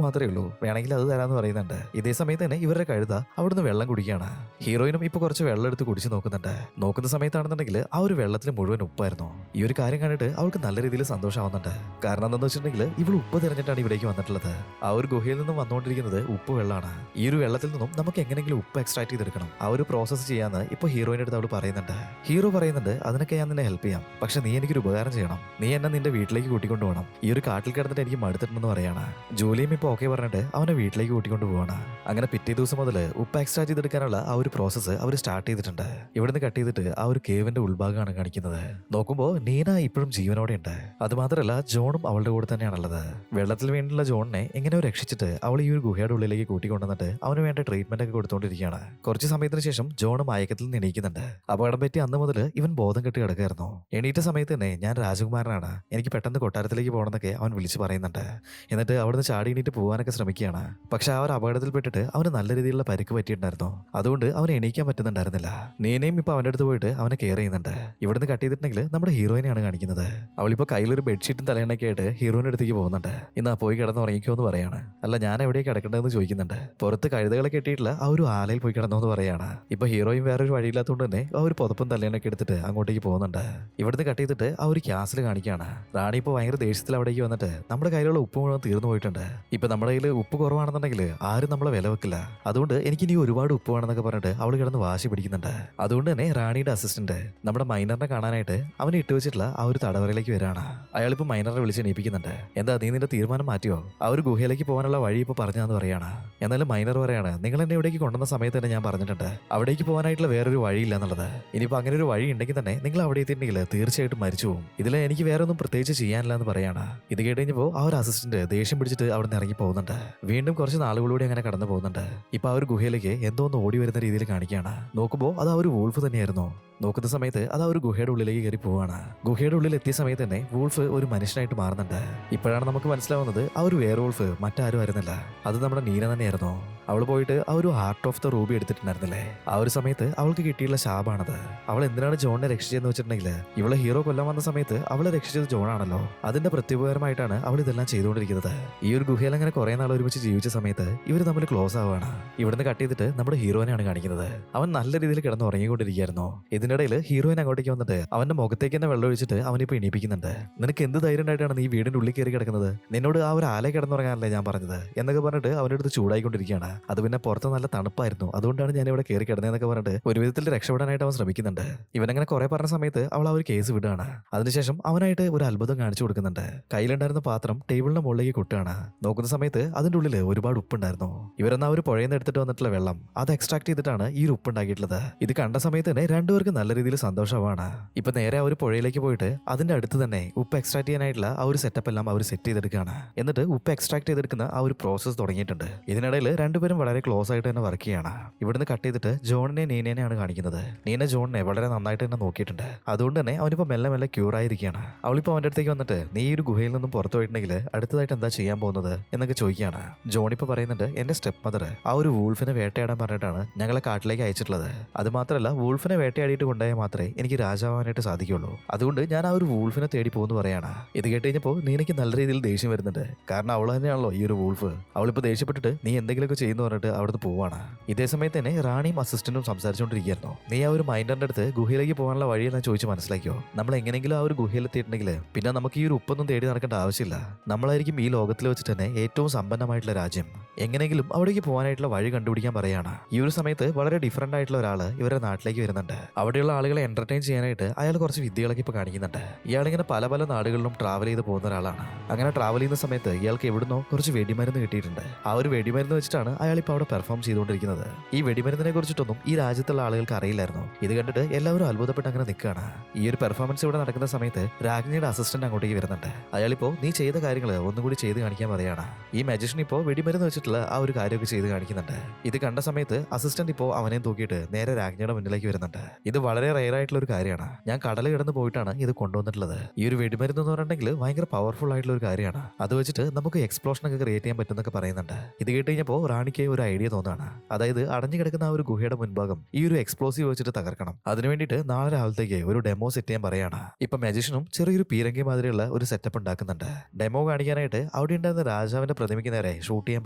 A: മാത്രമേ ഉള്ളൂ, വേണമെങ്കിൽ അത് തരാമെന്ന് പറയുന്നുണ്ട്. ഇതേ സമയത്ത് തന്നെ ഇവരുടെ കഴുത അവിടുന്ന് വെള്ളം കുടിക്കുകയാണ്. ഹീറോയിനും ഇപ്പൊ കുറച്ച് വെള്ളം എടുത്ത് കുടിച്ച് നോക്കുന്നുണ്ട്. നോക്കുന്ന സമയത്താണെന്നുണ്ടെങ്കിൽ ആ ഒരു വെള്ളത്തിൽ മുഴുവൻ ഉപ്പായിരുന്നു. ഈ ഒരു കാര്യം കണ്ടിട്ട് അവൾക്ക് നല്ല രീതിയിൽ സന്തോഷമാവുന്നുണ്ട്. കാരണം എന്താണെന്ന് വെച്ചിട്ടുണ്ടെങ്കിൽ ഇവൾ ഉപ്പ് തിരഞ്ഞിട്ടാണ് ഇവിടേക്ക് വന്നിട്ടുള്ളത്. ആ ഒരു ഗുഹയിൽ നിന്നും വന്നുകൊണ്ടിരിക്കുന്നത് ഉപ്പ് വെള്ളമാണ്. ഈ ഒരു വെള്ളത്തിൽ നിന്നും നമുക്ക് എങ്ങനെയെങ്കിലും ഉപ്പ് എക്സ്ട്രാക്ട് ചെയ്തെടുക്കണം, ആ ഒരു പ്രോസസ്സ് ചെയ്യാന്ന് ഇപ്പൊ ഹീറോയിന്റെ അടുത്ത് അവൾ പറയുന്നുണ്ട്. ഹീറോ പറയുന്നുണ്ട് അതിനൊക്കെ ഞാൻ നിന്നെ ഹെൽപ്പ് ചെയ്യാം, പക്ഷെ നീ എനിക്കൊരു ഉപകാരം ചെയ്യണം. നീ എന്നെ നിന്റെ വീട്ടിലേക്ക് കൂട്ടിക്കൊണ്ടു പോകണം. ഈ ഒരു കാട്ടിൽ കിടന്നിട്ട് എനിക്ക് മടുത്തിട്ടുണ്ടെന്ന് പറയാണ്. ജോലിയും ഇപ്പൊ ഓക്കെ പറഞ്ഞിട്ട് അവനെ വീട്ടിലേക്ക് കൂട്ടിക്കൊണ്ട് പോവാണ്. അങ്ങനെ പിറ്റേ ദിവസം മുതൽ ഉപ്പ് എക്സ്ട്രാക്ട് ചെയ്തെടുക്കാനുള്ള ആ ഒരു പ്രോസസ്സ് അവർ സ്റ്റാർട്ട് ചെയ്തിട്ടുണ്ട്. ഇവിടുന്ന് കട്ട് ചെയ്തിട്ട് ആ ഒരു കേവിന്റെ ഉൾഭാഗമാണ് കാണിക്കുന്നത്. നോക്കുമ്പോൾ നീന ഇപ്പോഴും ജീവനോടെ ഉണ്ട്. അതുമാത്രമല്ല ജോണും അവളുടെ കൂടെ തന്നെയാണുള്ളത്. വെള്ളത്തിൽ വീണ്ടുള്ള ജോണിനെ എങ്ങനെയോ രക്ഷിച്ചിട്ട് അവൾ ഈ ഒരു ഗുഹയുടെ ഉള്ളിലേക്ക് കൂട്ടിക്കൊണ്ടുവന്നിട്ട് അവന് വേണ്ട ട്രീറ്റ്മെന്റ് ഒക്കെ കൊടുത്തുകൊണ്ടിരിക്കുകയാണ്. കുറച്ച് സമയത്തിന് ശേഷം ജോൺ മയക്കത്തിൽ നിന്ന് എണീക്കുന്നുണ്ട്. അപകടം പറ്റി അന്ന് മുതൽ ഇവൻ ബോധം കെട്ടി കിടക്കായിരുന്നു. എണീറ്റ സമയത്ത് തന്നെ ഞാൻ രാജകുമാരനാണ്, എനിക്ക് പെട്ടെന്ന് കൊട്ടാരത്തിലേക്ക് പോകണമെന്നൊക്കെ അവൻ വിളിച്ചു പറയുന്നുണ്ട്. എന്നിട്ട് അവിടുന്ന് ചാടി എണീറ്റ് പോകാനൊക്കെ ശ്രമിക്കുകയാണ്. പക്ഷെ ആ ഒരു അപകടത്തിൽപ്പെട്ടിട്ട് അവന് നല്ല രീതിയിലുള്ള പരിക്ക് പറ്റിയിട്ടുണ്ടായിരുന്നു. അതുകൊണ്ട് അവന് എണീക്കാൻ പറ്റുന്നുണ്ടായിരുന്നില്ല. നീനയും ഇപ്പൊ അവന്റെ അടുത്ത് പോയിട്ട് അവനെ കെയർ ചെയ്യുന്നുണ്ട്. ഇവിടുന്ന് കട്ട് ചെയ്തിട്ടുണ്ടെങ്കിൽ നമ്മുടെ ഹീറോയിനെയാണ് കാണിക്കുന്നത്. അവളിപ്പോ കയ്യിലൊരു ബെഡ്ഷീറ്റും തലയണൊക്കെ ആയിട്ട് ഹീറോയിന്റെ അടുത്തേക്ക് പോകുന്നുണ്ട്. ഇന്നാ പോയി കിടന്ന് ഉറങ്ങിക്കോ എന്ന് പറയാണ്. അല്ല ഞാൻ എവിടെയാ കിടക്കേണ്ടതെന്ന് ചോദിക്കുന്നുണ്ട്. പുറത്ത് കഴുതകളെ കെട്ടിയിട്ടുള്ള ആ ഒരു ആലയിൽ പോയി കിടന്നോ എന്ന് പറയാണ്. ഇപ്പൊ ഹീറോയും വേറൊരു വഴിയില്ലാത്തതുകൊണ്ട് തന്നെ ആ ഒരു പുതപ്പും തലയണൊക്കെ എടുത്തിട്ട് അങ്ങോട്ടേക്ക് പോകുന്നുണ്ട്. ഇവിടുന്ന് കട്ട് ചെയ്തിട്ട് ആ ഒരു ക്യാസിൽ കാണിക്കുകയാണ്. റാണി ഇപ്പോൾ ഭയങ്കര ദേഷ്യത്തിൽ അവിടേക്ക് വന്നിട്ട് നമ്മുടെ കയ്യിലുള്ള ഉപ്പ് മുഴുവൻ തീർന്നു പോയിട്ടുണ്ട്. ഇപ്പൊ നമ്മുടെ കയ്യിൽ ഉപ്പ് കുറവാണെന്നുണ്ടെങ്കിൽ ആരും നമ്മളെ വില വെക്കില്ല. അതുകൊണ്ട് എനിക്ക് ഇനി ഒരുപാട് ഉപ്പ് വേണമെന്നൊക്കെ പറഞ്ഞിട്ട് അവൾ കിടന്ന് വാശി പിടിക്കുന്നുണ്ട്. അതുകൊണ്ട് തന്നെ റാണിയുടെ അസിസ്റ്റന്റ് നമ്മുടെ മൈനറിനെ കാണാനായിട്ട് അവനെ ഇട്ട് വെച്ചിട്ടുള്ള ആ ഒരു തടവറയിലേക്ക് വരാണ്. അയാളിപ്പോ മൈനറിനെ വിളിച്ച് എണീപ്പിക്കുന്നുണ്ട്. എന്താ നീ നിന്റെ തീരുമാനം മാറ്റിയോ? ആ ഒരു ഗുഹയിലേക്ക് പോകാനുള്ള വഴി ഇപ്പൊ പറഞ്ഞാന്ന് പറയാണ്. എന്നാലും മൈനർ പറയാണ് നിങ്ങൾ എന്നെ ഇവിടേക്ക് കൊണ്ടുവന്ന സമയത്ത് തന്നെ ഞാൻ പറഞ്ഞിട്ടുണ്ട് അവിടേക്ക് പോകാനായിട്ടുള്ള വേറൊരു വഴിയില്ല എന്നുള്ളത്. ഇനിയിപ്പോ അങ്ങനെ ഒരു വഴി ഉണ്ടെങ്കിൽ തന്നെ നിങ്ങൾ അവിടെ എത്തിയിട്ടുണ്ടെങ്കിൽ തീർച്ചയായിട്ടും മരിച്ചു പോകും. ഇതിൽ എനിക്ക് വേറെ ഒന്നും പ്രത്യേകിച്ച് ചെയ്യാനില്ല എന്ന് പറയാണ്. ഇത് കേട്ടുകഴിഞ്ഞപ്പോൾ ആ ഒരു അസിസ്റ്റന്റ് ദേഷ്യം പിടിച്ചിട്ട് അവിടെ നിന്ന് ഇറങ്ങി പോകുന്നുണ്ട്. വീണ്ടും കുറച്ച് നാളുകളൂടെ അങ്ങനെ കടന്നു പോകുന്നുണ്ട്. ഇപ്പൊ ആ ഒരു ഗുഹയിലേക്ക് എന്തോ ഒന്ന് ഓടി വരുന്ന രീതിയിൽ കാണിക്കുകയാണ്. നോക്കുമ്പോൾ അത് ആ ഒരു വൂൾഫ് തന്നെയായിരുന്നു. നോക്കുന്ന സമയത്ത് അത് ആ ഒരു ഗുഹയുടെ ഉള്ളിലേക്ക് കയറി പോവാണ്. ഗുഹയുടെ ഉള്ളിൽ എത്തിയ സമയത്ത് തന്നെ വൂൾഫ് ഒരു മനുഷ്യനായിട്ട് മാറുന്നുണ്ട്. ഇപ്പോഴാണ് നമുക്ക് മനസ്സിലാവുന്നത് ആ ഒരു വേറെ വൂൾഫ് മറ്റാരും ആയിരുന്നില്ല, അത് നമ്മുടെ നീന തന്നെയായിരുന്നു. അവൾ പോയിട്ട് ആ ഒരു ഹാർട്ട് ഓഫ് ദ റൂബി എടുത്തിട്ടുണ്ടായിരുന്നില്ലേ, ആ ഒരു സമയത്ത് അവൾക്ക് കിട്ടിയുള്ള ശാപാണത്. അവൾ എന്തിനാണ് ജോണിനെ രക്ഷിച്ചതെന്ന് വെച്ചിട്ടുണ്ടെങ്കിൽ ഇവളെ ഹീറോ കൊല്ലാൻ വന്ന സമയത്ത് അവളെ രക്ഷിച്ചത് ജോണാണല്ലോ. അതിന്റെ പ്രത്യുപകാരമായിട്ടാണ് അവൾ ഇതെല്ലാം ചെയ്തുകൊണ്ടിരിക്കുന്നത്. ഈ ഒരു ഗുഹയിൽ അങ്ങനെ കുറെ നാൾ ഒരുമിച്ച് ജീവിച്ച സമയത്ത് ഇവർ തമ്മിൽ ക്ലോസ് ആവുകയാണ്. ഇവിടുന്ന് കട്ട് ചെയ്തിട്ട് നമ്മുടെ ഹീറോനെയാണ് കാണിക്കുന്നത്. അവൻ നല്ല രീതിയിൽ കിടന്ന് ഉറങ്ങിക്കൊണ്ടിരിക്കുകയായിരുന്നു. ഇതിനിടയിൽ ഹീറോയിൻ അങ്ങോട്ടേക്ക് വന്നിട്ട് അവന്റെ മുഖത്തേക്ക് തന്നെ വെള്ളം ഒഴിച്ചിട്ട് അവനിപ്പോ എണീപ്പിക്കുന്നുണ്ട്. നിനക്ക് എന്ത് ധൈര്യം ഉണ്ടായിട്ടാണ് നീ വീടിന്റെ ഉള്ളിൽ കയറി കിടക്കുന്നത്? നിന്നോട് ആ ഒരു ആലയെ കിടന്നുറങ്ങാനല്ലേ ഞാൻ പറഞ്ഞത് എന്നൊക്കെ പറഞ്ഞിട്ട് അവന്റെ അടുത്ത് ചൂടായിക്കൊണ്ടിരിക്കുകയാണ്. അത് പിന്നെ പുറത്ത് നല്ല തണുപ്പായിരുന്നു, അതുകൊണ്ടാണ് ഞാൻ ഇവിടെ കയറി കിടന്നതെന്നൊക്കെ പറഞ്ഞിട്ട് ഒരു വിധത്തിൽ രക്ഷപ്പെടാനായിട്ട് അവൻ ശ്രമിക്കുന്നുണ്ട്. ഇവനങ്ങനെ കുറെ പറഞ്ഞ സമയത്ത് അവൾ ആ ഒരു കേസ് വിടുകയാണ്. അതിനുശേഷം അവനായിട്ട് ഒരു അത്ഭുതം കാണിച്ചു കൊടുക്കുന്നുണ്ട്. കയ്യിലുണ്ടായിരുന്ന പാത്രം ടേബിളിന്റെ മുകളിലേക്ക് കൊട്ടുകയാണ്. നോക്കുന്ന സമയത്ത് അതിന്റെ ഉള്ളിൽ ഒരുപാട് ഉപ്പുണ്ടായിരുന്നു. ഇവരെന്നാ ഒരു പുഴയിൽ നിന്ന് എടുത്തിട്ട് വന്നിട്ടുള്ള വെള്ളം അത് എക്സ്ട്രാക്ട് ചെയ്തിട്ടാണ് ഈ ഒരു ഉപ്പ് ഉണ്ടാക്കിയിട്ടുള്ളത്. ഇത് കണ്ട സമയത്ത് തന്നെ രണ്ടുപേർക്ക് നല്ല രീതിയിൽ സന്തോഷമാണ്. ഇപ്പൊ നേരെ ആ ഒരു പുഴയിലേക്ക് പോയിട്ട് അതിന്റെ അടുത്ത് തന്നെ ഉപ്പ് എക്സ്ട്രാക്ട് ചെയ്യാനായിട്ടുള്ള ആ ഒരു സെറ്റപ്പ് എല്ലാം അവർ സെറ്റ് ചെയ്തെടുക്കുകയാണ്. എന്നിട്ട് ഉപ്പ് എക്സ്ട്രാക്ട് ചെയ്തെടുക്കുന്ന ആ ഒരു പ്രോസസ് തുടങ്ങിയിട്ടുണ്ട്. ഇതിനിടയിൽ രണ്ടുപേരും വളരെ ക്ലോസ് ആയിട്ട് തന്നെ വർക്ക് ചെയ്യാണ്. ഇവിടുന്ന് കട്ട് ചെയ്തിട്ട് ജോണിനെ നീനയാണ് കാണിക്കുന്നത്. നീന ജോണിനെ വളരെ നന്നായിട്ട് തന്നെ നോക്കിയിട്ടുണ്ട്. അതുകൊണ്ട് തന്നെ അവനിപ്പോ മെല്ലെ മെല്ലെ ക്യൂർ ആയിരിക്കുകയാണ്. അവളിപ്പോ അവന്റെ അടുത്തേക്ക് വന്നിട്ട് നീ ഈ ഒരു ഗുഹയിൽ നിന്നും പുറത്തു പോയിട്ടുണ്ടെങ്കിൽ അടുത്തതായിട്ട് എന്താ ചെയ്യാൻ പോകുന്നത് എന്നൊക്കെ ചോദിക്കുകയാണ്. ജോണിപ്പോ പറയുന്നുണ്ട് എന്റെ സ്റ്റെപ്പ് മദർ ആ ഒരു വൂൾഫിനെ വേട്ടയാടാൻ പറഞ്ഞിട്ടാണ് ഞങ്ങളെ കാട്ടിലേക്ക് അയച്ചിട്ടുള്ളത്. അത് മാത്രമല്ല വൂൾഫിനെ വേട്ടയാടിയിട്ട് കൊണ്ടുപോയാൽ മാത്രമേ എനിക്ക് രാജാവാനായിട്ട് സാധിക്കുള്ളൂ. അതുകൊണ്ട് ഞാൻ ആ ഒരു വൂൾഫിനെ തേടി പോകുന്നു പറയാണ്. ഇത് കേട്ട് കഴിഞ്ഞപ്പോൾ നീനയ്ക്ക് നല്ല രീതിയിൽ ദേഷ്യം വരുന്നുണ്ട്. കാരണം അവൾ തന്നെയാണല്ലോ ഈ ഒരു വൂൾഫ്. അവളിപ്പോ ദേഷ്യപ്പെട്ടിട്ട് നീ എന്തെങ്കിലുമൊക്കെ ചെയ്യുന്ന എന്ന് പറഞ്ഞിട്ട് അവിടുന്ന് പോവാണ്. ഇതേ സമയത്ത് തന്നെ റാണിയും അസിസ്റ്റന്റും സംസാരിച്ചുകൊണ്ടിരിക്കുകയായിരുന്നു. നീ ആ ഒരു മൈൻഡറിന്റെ അടുത്ത് ഗുഹയിലേക്ക് പോകാനുള്ള വഴിയെന്ന് ചോദിച്ച് മനസ്സിലാക്കിയോ? നമ്മൾ എങ്ങനെയെങ്കിലും ആ ഒരു ഗുഹയിലെത്തിയിട്ടുണ്ടെങ്കിൽ പിന്നെ നമുക്ക് ഈ ഒരു ഉപ്പൊന്നും തേടി നടക്കേണ്ട ആവശ്യമില്ല. നമ്മളായിരിക്കും ഈ ലോകത്തിൽ വെച്ചിട്ട് തന്നെ ഏറ്റവും സമ്പന്നമായിട്ടുള്ള രാജ്യം. എങ്ങനെയെങ്കിലും അവിടേക്ക് പോകാനായിട്ടുള്ള വഴി കണ്ടുപിടിക്കാൻ പറയാണ്. ഈ ഒരു സമയത്ത് വളരെ ഡിഫറന്റ് ആയിട്ടുള്ള ഒരാള് ഇവരുടെ നാട്ടിലേക്ക് വരുന്നുണ്ട്. അവിടെയുള്ള ആളുകളെ എന്റർടൈൻ ചെയ്യാനായിട്ട് അയാൾ കുറച്ച് വിദ്യകളൊക്കെ ഇപ്പൊ കാണിക്കുന്നുണ്ട്. ഇയാളിങ്ങനെ പല പല നാടുകളിലും ട്രാവൽ ചെയ്ത് പോകുന്ന ഒരാളാണ്. അങ്ങനെ ട്രാവൽ ചെയ്യുന്ന സമയത്ത് ഇയാൾക്ക് എവിടുന്നോ കുറച്ച് വെടിമരുന്ന് കിട്ടിയിട്ടുണ്ട്. ആ ഒരു വെടിമരുന്ന് വെച്ചിട്ടാണ് അയാൾ ഇപ്പോൾ അവിടെ പെർഫോം ചെയ്തുകൊണ്ടിരിക്കുന്നത്. ഈ വെടിമരുന്നിനെ കുറിച്ചിട്ടൊന്നും ഈ രാജ്യത്തുള്ള ആളുകൾക്ക് അറിയില്ലായിരുന്നു. ഇത് കണ്ടിട്ട് എല്ലാവരും അത്ഭുതപ്പെട്ട് അങ്ങനെ നിൽക്കുകയാണ്. ഈ ഒരു പെർഫോമൻസ് ഇവിടെ നടക്കുന്ന സമയത്ത് രാജ്ഞിയുടെ അസിസ്റ്റന്റ് അങ്ങോട്ടേക്ക് വരുന്നുണ്ട്. അയാളിപ്പോ നീ ചെയ്ത കാര്യങ്ങൾ ഒന്നും കൂടി ചെയ്ത് കാണിക്കാൻ പറയാണ്. ഈ മജിഷ്യൻ ഇപ്പോൾ വെടിമരുന്ന് വെച്ചിട്ടുള്ള ആ ഒരു കാര്യമൊക്കെ ചെയ്ത് കാണിക്കുന്നുണ്ട്. ഇത് കണ്ട സമയത്ത് അസിസ്റ്റന്റ് ഇപ്പോൾ അവനെ തൂക്കിയിട്ട് നേരെ രാജ്ഞിയുടെ മുന്നിലേക്ക് വരുന്നുണ്ട്. ഇത് വളരെ റെയർ ആയിട്ടുള്ള ഒരു കാര്യമാണ്. ഞാൻ കടൽ കിടന്ന് പോയിട്ടാണ് ഇത് കൊണ്ടുവന്നിട്ടുള്ളത്. ഈ ഒരു വെടിമരുന്ന് എന്ന് പറഞ്ഞിട്ടുണ്ടെങ്കിൽ ഭയങ്കര പവർഫുൾ ആയിട്ടുള്ള ഒരു കാര്യമാണ്. അത് വെച്ചിട്ട് നമുക്ക് എക്സ്പ്ലോഷൻ ഒക്കെ ക്രിയേറ്റ് ചെയ്യാൻ പറ്റുന്നൊക്കെ പറയുന്നുണ്ട്. ഇത് കേട്ട് കഴിഞ്ഞപ്പോൾ റാണിക്ക് ഒരു ഐഡിയ തോന്നാണ്. അതായത് അടഞ്ഞു കിടക്കുന്ന ആ ഒരു ഗുഹയുടെ മുൻഭാഗം ഈ ഒരു എക്സ്പ്ലോസീവ് വെച്ചിട്ട് തകർക്കണം. അതിനു വേണ്ടിയിട്ട് നാളെ രാവിലത്തേക്ക് ഒരു ഡെമോ സെറ്റ് ചെയ്യാൻ പറയാണ്. ഇപ്പൊ മജിഷ്യനും ചെറിയൊരു പീരങ്കി മാതിരിയുള്ള ഒരു സെറ്റപ്പ് ഉണ്ടാക്കുന്നുണ്ട്. ഡെമോ കാണിക്കാനായിട്ട് അവിടെ ഉണ്ടായിരുന്ന രാജാവിന്റെ പ്രതിമയ്ക്ക് നേരെ ഷൂട്ട് ചെയ്യാൻ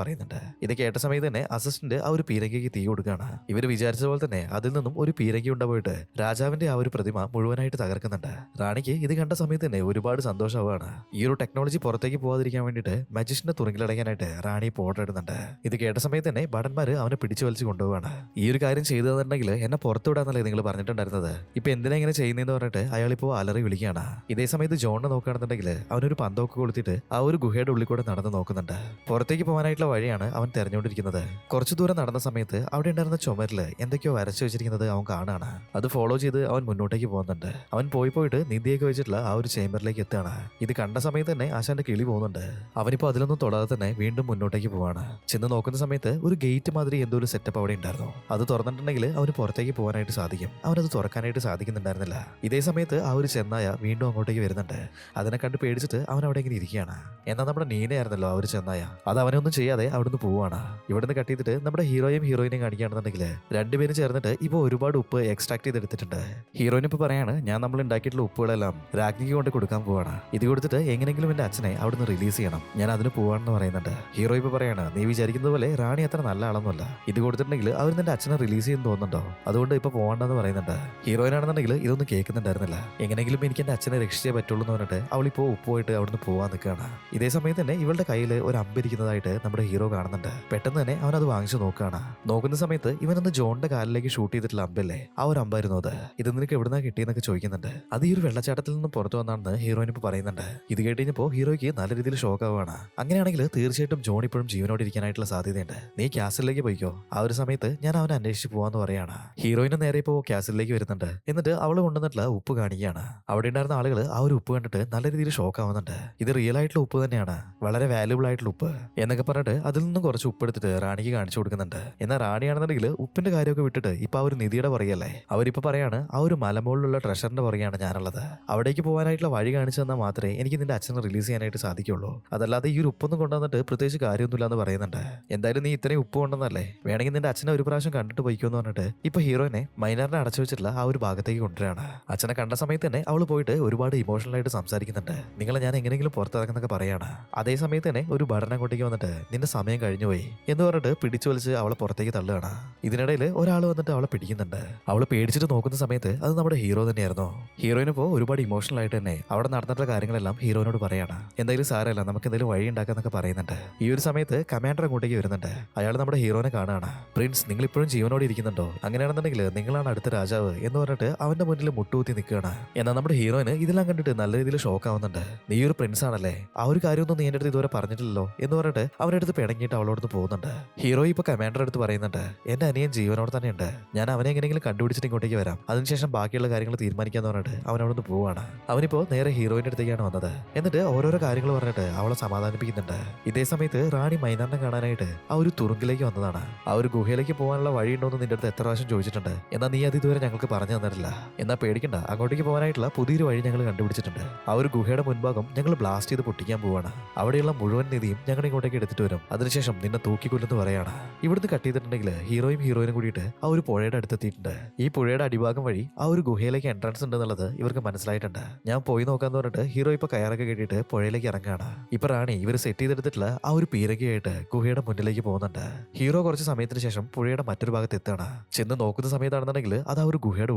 A: പറയുന്നുണ്ട്. ഇത് കേട്ട സമയത്ത് തന്നെ അസിസ്റ്റന്റ് ആ ഒരു പീരങ്കിക്ക് തീ കൊടുക്കുകയാണ്. ഇവർ വിചാരിച്ച പോലെ തന്നെ അതിൽ നിന്നും ഒരു പീരങ്കി ഉണ്ടായിട്ട് രാജാവിന്റെ ആ ഒരു പ്രതിമ മുഴുവനായിട്ട് തകർക്കുന്നുണ്ട്. റാണിക്ക് ഇത് കണ്ട സമയത്ത് തന്നെ ഒരുപാട് സന്തോഷമാണ്. ഈ ഒരു ടെക്നോളജി പുറത്തേക്ക് പോകാതിരിക്കാൻ വേണ്ടിയിട്ട് മജിഷ്യനെ തുറങ്കിലടയ്ക്കാനായിട്ട് റാണി ഓർഡർ ഇടുന്നുണ്ട്. ഇത് കേട്ട സമയത്ത് തന്നെ ഭടന്മാര് അവനെ പിടിച്ചു വലിച്ചു കൊണ്ടുപോവാണ്. ഈ ഒരു കാര്യം ചെയ്തതെന്നുണ്ടെങ്കിൽ എന്നെ പുറത്തുവിടാന്നല്ലേ നിങ്ങൾ പറഞ്ഞിട്ടുണ്ടായിരുന്നത്, ഇപ്പൊ എന്തിനാ ഇങ്ങനെ ചെയ്യുന്നതെന്ന് പറഞ്ഞിട്ട് അയാളിപ്പോ അലറി വിളിക്കുകയാണ്. ഇതേ സമയത്ത് ജോണിനെ നോക്കുകയാണെന്നുണ്ടെങ്കിൽ അവനൊരു പന്തൊക്കെ കൊളുത്തിട്ട് ആ ഒരു ഗുഹയുടെ ഉള്ളിൽ കൂടെ നടന്ന് നോക്കുന്നുണ്ട്. പുറത്തേക്ക് പോകാനായിട്ടുള്ള വഴിയാണ് അവൻ തെരഞ്ഞുകൊണ്ടിരിക്കുന്നത്. കുറച്ചു ദൂരം നടന്ന സമയത്ത് അവിടെ ഉണ്ടായിരുന്ന ചുമരില് എന്തൊക്കെയോ വരച്ചു വെച്ചിരിക്കുന്നത് അവൻ കാണാണ്. അത് ഫോളോ ചെയ്ത് അവൻ മുന്നോട്ടേക്ക് പോകുന്നുണ്ട്. അവൻ പോയിട്ട് നിധിയൊക്കെ വെച്ചിട്ടുള്ള ആ ഒരു ചേംബറിലേക്ക് എത്തുകയാണ്. ഇത് കണ്ട സമയത്ത് തന്നെ ആശാന്റെ കിളി പോകുന്നുണ്ട്. അവനിപ്പോ അതിലൊന്നും തൊടാതെ തന്നെ വീണ്ടും മുന്നോട്ടേക്ക് പോവാണ്. ചെന്ന് നോക്കുന്ന സമയത്ത് ഒരു ഗേറ്റ് മാതിരി എന്തോ ഒരു സെറ്റപ്പ് അവിടെ ഉണ്ടായിരുന്നു. അത് തുറന്നിട്ടുണ്ടെങ്കിൽ അവന് പുറത്തേക്ക് പോകാനായിട്ട് സാധിക്കും. അവനത് തുറക്കാനായിട്ട് സാധിക്കുന്നുണ്ടായിരുന്നില്ല. ഇതേ സമയത്ത് ആ ഒരു ചെന്നായ വീണ്ടും അങ്ങോട്ടേക്ക് വരുന്നുണ്ട്. അതിനെ കണ്ട് പേടിച്ചിട്ട് അവൻ അവിടെ ഇങ്ങനെ ഇരിക്കുകയാണ്. എന്നാൽ നമ്മുടെ നീനയായിരുന്നല്ലോ ആ ഒരു ചെന്നായ, അത് അവനെ ഒന്നും ചെയ്യാതെ അവിടുന്ന് പോവാണ്. ഇവിടുന്ന് കട്ട് ചെയ്തിട്ട് നമ്മുടെ ഹീറോയും ഹീറോയിനെയും കാണിക്കുകയാണെന്നുണ്ടെങ്കിൽ രണ്ടുപേരും ചേർന്നിട്ട് ഇപ്പൊ ഒരുപാട് ഉപ്പ് എക്സ്ട്രാക്ട് ചെയ്തെടുത്തിട്ടുണ്ട്. ഹീറോയിൻ ഇപ്പൊ പറയാണ്, ഞാൻ നമ്മൾ ഉണ്ടാക്കിയിട്ടുള്ള ഉപ്പുകളെല്ലാം രാജ്ഞിക്ക് കൊണ്ട് കൊടുക്കാൻ പോവാണ്. ഇത് കൊടുത്തിട്ട് എങ്ങനെങ്കിലും എന്റെ അച്ഛനെ അവിടുന്ന് റിലീസ് ചെയ്യണം, ഞാൻ അതിന് പോവാണെന്ന് പറയുന്നുണ്ട്. ഹീറോ ഇപ്പൊ പറയാണ്, നീ വിചാരിക്കുന്നത് പോലെ റാണി അത്ര നല്ല ആളൊന്നുമല്ല. ഇത് കൊടുത്തിട്ടുണ്ടെങ്കിൽ അവർ നിന്റെ അച്ഛനെ റിലീസ് ചെയ്യുന്നു തോന്നുന്നുണ്ടോ, അതുകൊണ്ട് ഇപ്പൊ പോകണ്ടെന്ന് പറയുന്നുണ്ട്. ഹീറോയിനാണെന്നുണ്ടെങ്കിൽ ഇതൊന്നും കേൾക്കുന്നുണ്ടായിരുന്നില്ല. എങ്ങനെങ്കിലും എനിക്ക് എന്റെ അച്ഛനെ രക്ഷിച്ചേ പറ്റുള്ളൂ എന്ന് പറഞ്ഞിട്ട് അവളിപ്പോ ഉപ്പുമായിട്ട് അവിടുന്ന് പോവാൻ നിൽക്കുകയാണ്. ഇതേ സമയത്ത് തന്നെ ഇവളുടെ കയ്യിൽ ഒരു അമ്പിരിക്കുന്നതായിട്ട് നമ്മുടെ ഹീറോ കാണുന്നുണ്ട്. പെട്ടെന്ന് തന്നെ അവൻ അത് വാങ്ങിച്ചു നോക്കുകയാണ്. നോക്കുന്ന സമയത്ത് ഇവനൊന്ന് ജോണിന്റെ കാലിലേക്ക് ഷൂട്ട് ചെയ്തിട്ടുള്ള അമ്പല്ലേ, ആ ഒരു അമ്പായിരുന്നു അത്. ഇത് നിനക്ക് എവിടുന്നാ കിട്ടിയെന്നൊക്കെ ചോദിക്കുന്നുണ്ട്. അത് ഈ ഒരു വെള്ളച്ചാട്ടത്തിൽ നിന്ന് പുറത്തു വന്നാണെന്ന് ഹീറോയിൻ ഇപ്പൊ പറയുന്നുണ്ട്. ഇത് കേട്ടുകഴിഞ്ഞപ്പോൾ ഹീറോയ്ക്ക് നല്ല രീതിയിൽ ഷോക്ക് ആവുകയാണ്. അങ്ങനെയാണെങ്കിൽ തീർച്ചയായിട്ടും ജോൺ ഇപ്പോഴും ജീവനോട് ഇരിക്കാനായിട്ടുള്ള സാധ്യതയുണ്ട്. നീ ക്യാസിലേക്ക് പോയിക്കോ, ആ ഒരു സമയത്ത് ഞാൻ അവനെ അന്വേഷിച്ച് പോവാന്ന് പറയാണ്. ഹീറോയിന് നേരെ ഇപ്പോൾ ക്യാസിലേക്ക് വരുന്നുണ്ട്. എന്നിട്ട് അവൾ കൊണ്ടുവന്നിട്ടുള്ള ഉപ്പ് കാണിക്കുകയാണ്. അവിടെ ഉണ്ടായിരുന്ന ആളുകൾ ആ ഒരു ഉപ്പ് കണ്ടിട്ട് നല്ല രീതിയിൽ ഷോക്ക് ആവുന്നുണ്ട്. ഇത് റിയൽ ആയിട്ടുള്ള ഉപ്പ് തന്നെയാണ്, വളരെ വാല്യുബിൾ ആയിട്ടുള്ള ഉപ്പ് എന്നൊക്കെ പറഞ്ഞിട്ട് അതിൽ നിന്നും കുറച്ച് ഉപ്പ് എടുത്തിട്ട് റാണിക്ക് കാണിച്ചു കൊടുക്കുന്നുണ്ട്. എന്നാൽ റാണിയാണെന്നുണ്ടെങ്കിൽ ഉപ്പിന്റെ കാര്യമൊക്കെ വിട്ടിട്ട് ഇപ്പൊ ആ ഒരു നിധിയുടെ പറയല്ലേ, അവരിപ്പോ പറയാണ് ആ ഒരു മലമുകളിലുള്ള ട്രഷറിന്റെ പറയാണ് ഞാനുള്ളത്. അവിടേക്ക് പോകാനായിട്ടുള്ള വഴി കാണിച്ചു തന്നാൽ മാത്രമേ എനിക്ക് നിന്റെ അച്ഛനെ റിലീസ് ചെയ്യാനായിട്ട് സാധിക്കുള്ളൂ, അതല്ലാതെ ഈ ഒരു ഉപ്പൊന്നും കൊണ്ടുവന്നിട്ട് പ്രത്യേകിച്ച് കാര്യമൊന്നുമില്ല എന്ന് പറയുന്നുണ്ട്. എന്തായാലും നീ ഇത്രയും ഉപ്പ് കൊണ്ടുവന്നല്ലേ, വേണമെങ്കിൽ നിന്റെ അച്ഛനെ ഒരു പ്രാവശ്യം കണ്ടിട്ട് പോയിക്കോന്ന് പറഞ്ഞിട്ട് ഇപ്പൊ ഹീറോയിനെ മൈനറിനെ അടച്ചു വെച്ചിട്ടുള്ള ആ ഒരു ഭാഗത്തേക്ക് കൊണ്ടുവരികയാണ്. അച്ഛനെ കണ്ട സമയത്ത് തന്നെ അവൾ പോയിട്ട് ഒരുപാട് ഇമോഷണൽ ആയിട്ട് സംസാരിക്കുന്നുണ്ട്. നിങ്ങളെ ഞാൻ എങ്ങനെയെങ്കിലും പുറത്തിറക്കുന്നൊക്കെ പറയാണ്. അതേ സമയത്ത് തന്നെ ഒരു ഭടനം കൊണ്ടേക്ക് വന്നിട്ട് നിന്റെ സമയം കഴിഞ്ഞു പോയി എന്ന് പറഞ്ഞിട്ട് പിടിച്ചു വലിച്ച് അവളെ പുറത്തേക്ക് തള്ളുകയാണ്. ഇതിനിടയിൽ ഒരാൾ വന്നിട്ട് അവളെ പിടിക്കുന്നുണ്ട്. അവള് പേടിച്ചിട്ട് നോക്കുന്ന സമയത്ത് അത് നമ്മുടെ ഹീറോ തന്നെയായിരുന്നു. ഹീറോയിനിപ്പോ ഒരുപാട് ഇമോഷണൽ ആയിട്ട് തന്നെ അവിടെ നടന്നിട്ടുള്ള കാര്യങ്ങളെല്ലാം ഹീറോയിനോട് പറയാണ്. എന്തായാലും സാരമല്ല, നമുക്ക് എന്തെങ്കിലും വഴി ഉണ്ടാക്കാന്നൊക്കെ പറയുന്നുണ്ട്. ഈ ഒരു സമയത്ത് കമാൻഡർ അങ്ങോട്ടേക്ക് വരുന്നുണ്ട്. അയാൾ നമ്മുടെ ഹീറോനെ കാണുകയാണ്. പ്രിൻസ്, നിങ്ങൾ ഇപ്പോഴും ജീവനോട് ഇരിക്കുന്നുണ്ടോ? അങ്ങനെയാണെന്നുണ്ടെങ്കിൽ നിങ്ങളാണ് അടുത്ത രാജാവ് എന്ന് പറഞ്ഞിട്ട് അവന്റെ മുന്നിൽ മുട്ടുകുത്തി നിൽക്കുകയാണ്. എന്നാൽ നമ്മുടെ ഹീറോയിന് ഇതെല്ലാം കണ്ടിട്ട് നല്ല രീതിയിൽ ഷോക്ക് ആവുന്നുണ്ട്. നീ ഒരു പ്രിൻസ് ആണല്ലേ, ആ ഒരു കാര്യമൊന്നും നീ എന്റെ അടുത്ത് ഇതുവരെ പറഞ്ഞിട്ടില്ലല്ലോ എന്ന് പറഞ്ഞിട്ട് അവരുടെ അടുത്ത് പിണങ്ങിയിട്ട് അവളോട് പോകുന്നുണ്ട്. ഹീറോ ഇപ്പൊ കമാൻഡർ അടുത്ത് പറയുന്നുണ്ട്, എന്റെ അനിയൻ ജീവനോട് തന്നെ ഉണ്ട്, ഞാൻ അവനെ എങ്ങനെയെങ്കിലും കണ്ടുപിടിച്ചിട്ട് ഇങ്ങോട്ടേക്ക് വരാം, അതിനുശേഷം ബാക്കിയുള്ള കാര്യങ്ങൾ തീരുമാനിക്കാന്ന് പറഞ്ഞിട്ട് അവൻ അവിടെ പോവാണ്. അവനിപ്പോ നേരെ ഹീറോയിന്റെ അടുത്തേക്കാണ് വന്നത്. എന്നിട്ട് ഓരോരോ കാര്യങ്ങൾ പറഞ്ഞിട്ട് അവളെ സമാധാനിപ്പിക്കുന്നുണ്ട്. ഇതേ സമയത്ത് റാണി മൈനാറിനെ കാണാനായിട്ട് ആ ഒരു തുറുങ്കിലേക്ക് വന്നതാണ്. ആ ഒരു ഗുഹയിലേക്ക് പോകാനുള്ള വഴിയുണ്ടോന്ന് നിന്റെ അടുത്ത് എത്ര പ്രാവശ്യം ചോദിച്ചിട്ടുണ്ട്, എന്നാൽ നീ അത് ഇതുവരെ ഞങ്ങൾക്ക് പറഞ്ഞു തന്നിട്ടില്ല. എന്നാൽ പേടിക്കണ്ട, അങ്ങോട്ടേക്ക് പോകാനായിട്ടുള്ള പുതിയൊരു വഴി ഞങ്ങൾ കണ്ടുപിടിച്ചിട്ടുണ്ട്. ആ ഒരു ഗുഹയുടെ മുൻഭാഗം ഞങ്ങൾ ബ്ലാസ്റ്റ് ചെയ്ത് പൊട്ടിക്കാൻ പോവാണ്. അവിടെയുള്ള മുഴുവൻ നിധിയും ഞങ്ങൾ ഇങ്ങോട്ടേക്ക് എടുത്തിട്ട് വരും, അതിനുശേഷം നിന്നെ തൂക്കിക്കൊല്ലെന്ന് പറയാണ്. ഇവിടുന്ന് കട്ട് ചെയ്തിട്ടുണ്ടെങ്കിൽ ഹീറോയിനും കൂടിയിട്ട് ആ ഒരു പുഴയുടെ അടുത്തെത്തിയിട്ടുണ്ട്. ഈ പുഴയുടെ അടിഭാഗം വഴി ആ ഒരു ഗുഹയിലേക്ക് എൻട്രൻസ് ഉണ്ടെന്നുള്ളത് ഇവർക്ക് മനസ്സിലായിട്ടുണ്ട്. ഞാൻ പോയി നോക്കാന്ന് പറഞ്ഞിട്ട് ഹീറോ ഇപ്പൊ കയറൊക്കെ കെട്ടിയിട്ട് പുഴയിലേക്ക് ഇറങ്ങാണ്. ഇപ്പൊ റാണി ഇവർ സെറ്റ് ചെയ്തെടുത്തിട്ടുള്ള ആ ഒരു പീരങ്കിയായിട്ട് ഗുഹയുടെ മുന്നിലേക്ക് പോകുന്നുണ്ട്. ഹീറോ കുറച്ച് സമയത്തിന് ശേഷം പുഴയുടെ മറ്റൊരു ഭാഗത്ത് എത്താണ്. ചെന്ന് നോക്കുന്ന സമയത്താണെന്നുണ്ടെങ്കിൽ അത് ആ ഒരു ഗുഹയുടെ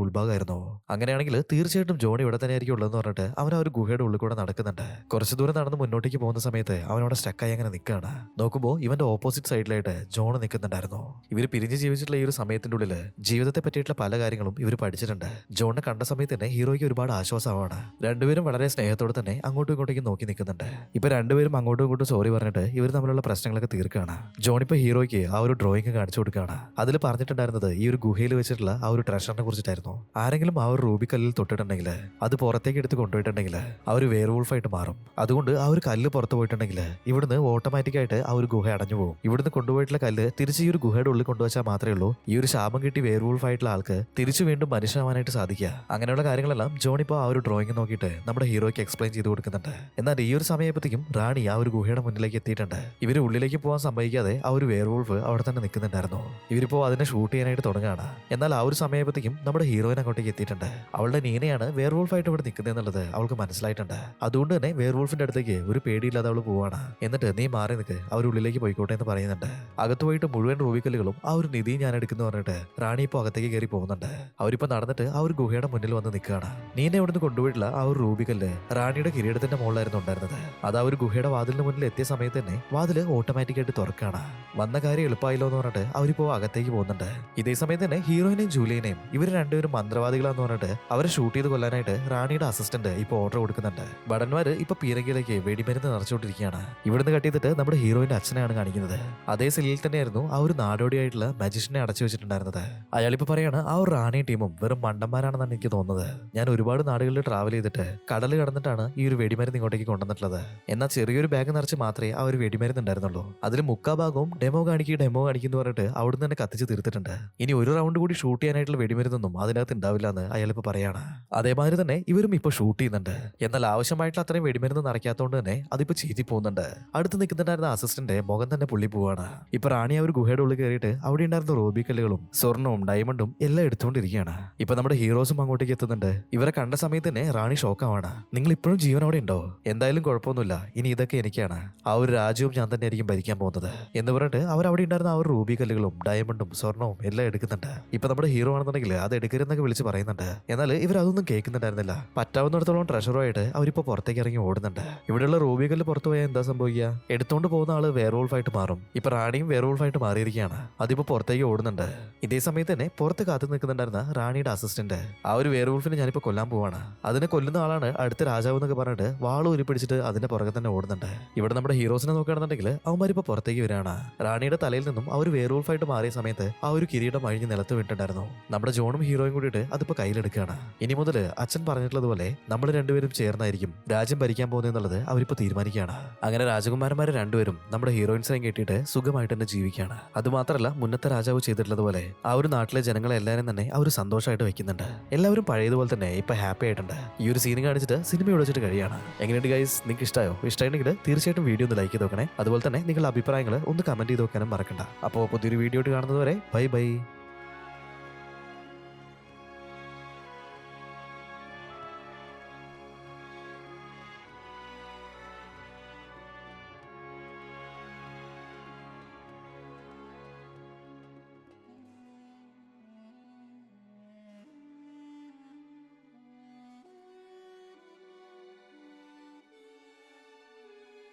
A: ഉൾഭാഗമായിരുന്നു. അങ്ങനെയാണെങ്കിൽ തീർച്ചയായിട്ടും ജോൺ ഇവിടെ തന്നെ ആയിരിക്കും ഉള്ളതെന്ന് പറഞ്ഞിട്ട് അവൻ ആ ഒരു ഗുഹയുടെ ഉള്ളിൽ കൂടെ നടക്കുന്നുണ്ട്. കുറച്ച് ദൂരം നടന്ന് മുന്നോട്ടേക്ക് പോകുന്ന സമയത്ത് അവനവിടെ സ്റ്റക്കായി അങ്ങനെ നിൽക്കുകയാണ്. നോക്കുമ്പോൾ ഇവന്റെ ഓപ്പോസിറ്റ് സൈഡിലായിട്ട് ജോൺ നിൽക്കുന്നുണ്ടായിരുന്നു. ഇവർ പിരിഞ്ഞ് ജീവിച്ചിട്ടുള്ള ഈ ഒരു സമയത്തിന്റെ ഉള്ളിൽ ജീവിതത്തെ പറ്റിയിട്ടുള്ള പല കാര്യങ്ങളും ഇവർ പഠിച്ചിട്ടുണ്ട്. ജോണിനെ കണ്ട സമയത്ത് തന്നെ ഹീറോയ്ക്ക് ഒരുപാട് ആശ്വാസമാണ്. രണ്ടുപേരും വളരെ സ്നേഹത്തോടെ തന്നെ അങ്ങോട്ടും ഇങ്ങോട്ടേക്ക് നോക്കി നിൽക്കുന്നുണ്ട്. ഇപ്പൊ രണ്ടുപേരും അങ്ങോട്ടും ഇങ്ങോട്ടും സോറി പറഞ്ഞിട്ട് ഇവർ തമ്മിലുള്ള പ്രശ്നങ്ങളൊക്കെ തീർക്കുകയാണ്. ജോൺ ഇപ്പൊ ഹീറോയ്ക്ക് ആ ഒരു ഡ്രോയിങ് കാണിച്ചു കൊടുക്കുകയാണ്. അതിൽ പറഞ്ഞിട്ടുണ്ടായിരുന്നത് ഈ ഒരു ഗുഹയിൽ വെച്ചിട്ടുള്ള ആ ഒരു ട്രഷറിനെ കുറിച്ചിട്ടായിരുന്നു. ആരെങ്കിലും ആ ഒരു റൂബി കല്ലിൽ തൊട്ടിട്ടുണ്ടെങ്കിൽ അത് പുറത്തേക്ക് എടുത്ത് കൊണ്ടുപോയിട്ടുണ്ടെങ്കിൽ ആ ഒരു വേർവൂൾഫായിട്ട് മാറും. അതുകൊണ്ട് ആ ഒരു കല്ല് പുറത്ത് പോയിട്ടുണ്ടെങ്കിൽ ഇവിടുന്ന് ഓട്ടോമാറ്റിക്കായിട്ട് ആ ഒരു ഗുഹ അടഞ്ഞു പോകും. ഇവിടുന്ന് കൊണ്ടുപോയിട്ടുള്ള കല്ല് തിരിച്ച് ഈ ഒരു ഗുഹയുടെ ഉള്ളിൽ കൊണ്ടുവച്ചാൽ മാത്രമേ ഉള്ളൂ ഈ ഒരു ശാപം കിട്ടി വേർവൂൾഫായിട്ടുള്ള ആൾക്ക് തിരിച്ചു വീണ്ടും മനുഷ്യനാവാനായിട്ട് സാധിക്കുക. അങ്ങനെയുള്ള കാര്യങ്ങളെല്ലാം ജോൺ ഇപ്പോൾ ആ ഒരു ഡ്രോയിങ് നോക്കിയിട്ട് നമ്മുടെ ഹീറോയ്ക്ക് എക്സ്പ്ലെയിൻ ചെയ്ത് കൊടുക്കുന്നുണ്ട്. എന്നാൽ ഈ ഒരു സമയത്തേക്കും റാണി ആ ഒരു ഗുഹയുടെ മുന്നിലേക്ക് എത്തിയിട്ടുണ്ട്. ഇവര് ഉള്ളിലേക്ക് പോകാൻ സമ്മതിക്കാതെ ആ ഒരു വേർവൂൾഫ് അവിടെ തന്നെ നിൽക്കുന്നുണ്ടായിരുന്നു. ഇവരിപ്പോ അതിനെ ഷൂട്ട് ചെയ്യാനായിട്ട് തുടങ്ങുകയാണ്. എന്നാൽ ആ ഒരു സമയത്തേക്കും നമ്മുടെ ഹീറോയിൻ അങ്ങോട്ടേക്ക് എത്തിയിട്ടുണ്ട്. അവളുടെ നീനയാണ് വേർവൂൾഫായിട്ട് ഇവിടെ നിൽക്കുന്നത് എന്നുള്ളത് അവൾക്ക് മനസ്സിലായിട്ടുണ്ട്. അതുകൊണ്ട് തന്നെ വേർവൂൾഫിന്റെ അടുത്തേക്ക് ഒരു പേടിയില്ലാതെ അവൾ പോവാണ്. എന്നിട്ട് നീ മാറി നിൽക്ക്, അവരുള്ളിലേക്ക് പോയിക്കോട്ടെ എന്ന് പറയുന്നുണ്ട്. അകത്ത് പോയിട്ട് മുഴുവൻ റൂബിക്കല്ലുകളും ആ ഒരു നിധി ഞാൻ എടുക്കുന്നു പറഞ്ഞിട്ട് റാണി ഇപ്പോൾ അകത്തേക്ക് കയറി പോകുന്നുണ്ട്. അവരിപ്പോ നടന്നിട്ട് ആ ഒരു ഗുഹയുടെ മുന്നിൽ വന്ന് നിൽക്കുകയാണ്. നീനെ ഇവിടുന്ന് കൊണ്ടുപോയിട്ടുള്ള ആ ഒരു റൂബിക്കല്ല് റാണിയുടെ കിരീടത്തിന്റെ മുകളിലായിരുന്നു ഉണ്ടായിരുന്നത്. അത് ആ ഒരു ഗുഹയുടെ വാതിലിന് മുന്നിൽ എത്തിയ സമയത്ത് തന്നെ വാതില് ഓട്ടോമാറ്റിക്കായിട്ട് തുറക്കുകയാണ്. വന്ന കാര്യം എളുപ്പമായില്ലോ എന്ന് പറഞ്ഞിട്ട് അവരിപ്പോ അകത്തേക്ക് പോകുന്നുണ്ട്. ഇതേ സമയത്ത് തന്നെ ഹീറോയിനെയും ജൂലിയനെയും ഇവർ രണ്ടുപേരും മന്ത്രവാദികളാന്ന് പറഞ്ഞിട്ട് അവരെ ഷൂട്ട് ചെയ്ത് കൊല്ലാനായിട്ട് റാണിയുടെ അസിസ്റ്റന്റ് ഇപ്പൊ ഓർഡർ കൊടുക്കുന്നുണ്ട്. ഭടന്മാര് ഇപ്പൊ പീരങ്കിയിലേക്ക് വെടിമരുന്ന് നിറച്ചുകൊണ്ടിരിക്കുകയാണ്. ഇവിടുന്ന് കട്ട് ചെയ്തിട്ട് നമ്മുടെ ഹീറോയിന്റെ അച്ഛനെയാണ് കാണിക്കുന്നത്. അതേ സെല്ലിൽ തന്നെയായിരുന്നു ആ ഒരു നാടോടിയായിട്ടുള്ള മജിഷ്യനെ അടച്ചു വെച്ചിട്ടുണ്ടായിരുന്നത്. അയാളിപ്പോ പറയാണ് ആ ഒരു റാണിയും ടീമും വെറും മണ്ടന്മാരാണെന്നാണ് എനിക്ക് തോന്നുന്നത്. ഞാൻ ഒരുപാട് നാടുകളിൽ ട്രാവൽ ചെയ്തിട്ട് കടൽ കടന്നിട്ടാണ് ഈ ഒരു വെടിമരുന്ന് ഇങ്ങോട്ടേക്ക് കൊണ്ടുവന്നിട്ടുള്ളത്. എന്നാൽ ചെറിയൊരു ബാഗ് നിറച്ച് മാത്രമേ ആ ഒരു വെടിമരുന്ന് ഉണ്ടായിരുന്നുള്ളൂ. അതിൽ മുക്കാ ഭാഗവും ഡെമോ കാണിക്കുന്നു പറഞ്ഞിട്ട് അവിടുന്ന് തന്നെ കത്തിച്ച് തീർത്തിട്ടുണ്ട്. ഇനി ഒരു റൗണ്ട് കൂടി ഷൂട്ട് ചെയ്യാനായിട്ടുള്ള വെടിമരുന്നൊന്നും അതിനകത്ത് ഉണ്ടാവില്ല എന്ന് അയാളിപ്പോ പറയാണ്. അതേമാതിരി തന്നെ ഇവരും ഇപ്പൊ ഷൂട്ട് ചെയ്യുന്നുണ്ട്. എന്നാൽ ആവശ്യമായിട്ടുള്ള അത്രയും വെടിമരുന്ന് നിറയ്ക്കാത്തതുകൊണ്ട് തന്നെ അതിപ്പോ ചീറ്റി പോകുന്നുണ്ട്. അടുത്ത് നിൽക്കുന്നുണ്ടായിരുന്ന അസിസ്റ്റന്റ് മുഖം തന്നെ പുള്ളി പോവാണ്. ഇപ്പൊ റാണി ആ ഒരു ഗുഹയുടെ ഉള്ളിൽ കയറിയിട്ട് അവിടെ ഉണ്ടായിരുന്ന റോബി കല്ലുകളും സ്വർണവും ഡയമണ്ടും എല്ലാം എടുത്തുകൊണ്ടിരിക്കുകയാണ്. ഇപ്പൊ നമ്മുടെ ഹീറോസും അങ്ങോട്ടേക്ക് എത്തുന്നുണ്ട്. ഇവരെ കണ്ട സമയത്ത് തന്നെ റാണി ഷോക്കാവാണ്. നിങ്ങൾ ഇപ്പോഴും ജീവനോടെ ഉണ്ടോ? എന്തായാലും കുഴപ്പമൊന്നുമില്ല, ഇനി ഇതൊക്കെ എനിക്കാണ്, ആ ഒരു രാജ്യവും ഞാൻ തന്നെ ആയിരിക്കും ഭരിക്കാൻ പോകുന്നത് എന്ന് പറഞ്ഞിട്ട് അവർ അവിടെ ഉണ്ടായിരുന്ന ആ ഒരു റൂബി കല്ലുകളും ഡയമണ്ടും സ്വർണവും എല്ലാം എടുക്കുന്നുണ്ട്. ഇപ്പൊ നമ്മുടെ ഹീറോ ആണെന്നുണ്ടെങ്കിൽ അത് എടുക്കരുതെന്നൊക്കെ വിളിച്ച് പറയുന്നുണ്ട്. എന്നാൽ ഇവർ അതൊന്നും കേൾക്കുന്നുണ്ടായിരുന്നില്ല. പറ്റാവുന്നിടത്തോളം ട്രഷറുമായിട്ട് അവരിപ്പോ പുറത്തേക്ക് ഇറങ്ങി ഓടുന്നുണ്ട്. ഇവിടെയുള്ള റൂബി കല്ല് പുറത്തു പോയാൽ എന്താ സംഭവിക്കുക? എടുത്തോണ്ട് പോകുന്ന ആള് വേർവൂൾഫായിട്ട് മാറും. ഇപ്പൊ റാണിയും വേർവൂൾഫായിട്ട് മാറിയിരിക്കുകയാണ്. അതിപ്പോ പുറത്തേക്ക് ഓടുന്നുണ്ട്. ഇതേ സമയത്ത് തന്നെ പുറത്ത് കാത്തു നിൽക്കുന്നുണ്ടായിരുന്ന റാണിയുടെ അസിസ്റ്റന്റ് ആ ഒരു വേർവൂൾഫിനെ ഞാനിപ്പോ കൊല്ലാൻ പോവാണ്, അതിനെ കൊല്ലുന്ന ആളാണ് അടുത്ത രാജാവ് എന്നൊക്കെ പറഞ്ഞിട്ട് വാള് ഉരുപ്പിടിച്ചിട്ട് അതിന്റെ പുറകെ തന്നെ ഓടുന്നുണ്ട്. ഇവിടെ നമ്മുടെ ഹീറോസിനെ നോക്കുകയാണെന്നുണ്ടെങ്കിൽ അവന്മാരിപ്പോ പുറത്തേക്ക് വരികയാണ്. റാണിയുടെ തലയിൽ നിന്നും ആ ഒരു വേർവൂൾഫായിട്ട് മാറിയ സമയത്ത് ആ ഒരു കിരീടം അഴിഞ്ഞ് നിലത്ത് വീണിട്ടുണ്ടായിരുന്നു. നമ്മുടെ ജോണും ഹീറോയും കൂടിയിട്ട് അതിപ്പോ കയ്യിലെടുക്കുകയാണ്. ഇനി മുതൽ അച്ഛൻ പറഞ്ഞിട്ടുള്ളതുപോലെ നമ്മൾ രണ്ടുപേരും ചേർന്നായിരിക്കും രാജ്യം ഭരിക്കാൻ പോകുന്നത് അവരിപ്പോ തീരുമാനിക്കുകയാണ്. അങ്ങനെ രാജകുമാരന്മാരെ രണ്ടുപേരും നമ്മുടെ ഹീറോയിൻസിനെയും കേട്ടിട്ട് സുഖമായിട്ട് തന്നെ ജീവിക്കുകയാണ്. അതുമാത്രമല്ല മുന്നത്തെ രാജാവ് ചെയ്തിട്ടുള്ളതുപോലെ ആ ഒരു നാട്ടിലെ ജനങ്ങളെ എല്ലാവരും തന്നെ ആ ഒരു സന്തോഷമായിട്ട് വെക്കുന്നുണ്ട്. എല്ലാവരും പഴയതുപോലെ തന്നെ ഇപ്പൊ ഹാപ്പി ആയിട്ടുണ്ട്. ഈ ഒരു സീൻ കാണിച്ചിട്ട് സിനിമ വെച്ചിട്ട് കഴിയാണ്. എങ്ങനെയുണ്ട് ഗൈസ്? നിങ്ങൾക്ക് ഇഷ്ടമായോ? ഇഷ്ടമായിട്ടുണ്ടെങ്കിൽ തീർച്ചയായിട്ടും വീഡിയോ ഒന്ന് ലൈക്ക് ചെയ്ത് നോക്കണേ. അതുപോലെ തന്നെ നിങ്ങളുടെ അഭിപ്രായങ്ങൾ ഒന്ന് കമന്റ് ചെയ്ത് വെക്കാനും മറക്കണ്ട. അപ്പോൾ പുതിയൊരു വീഡിയോ കാണുന്നതുവരെ ബൈ ബൈ.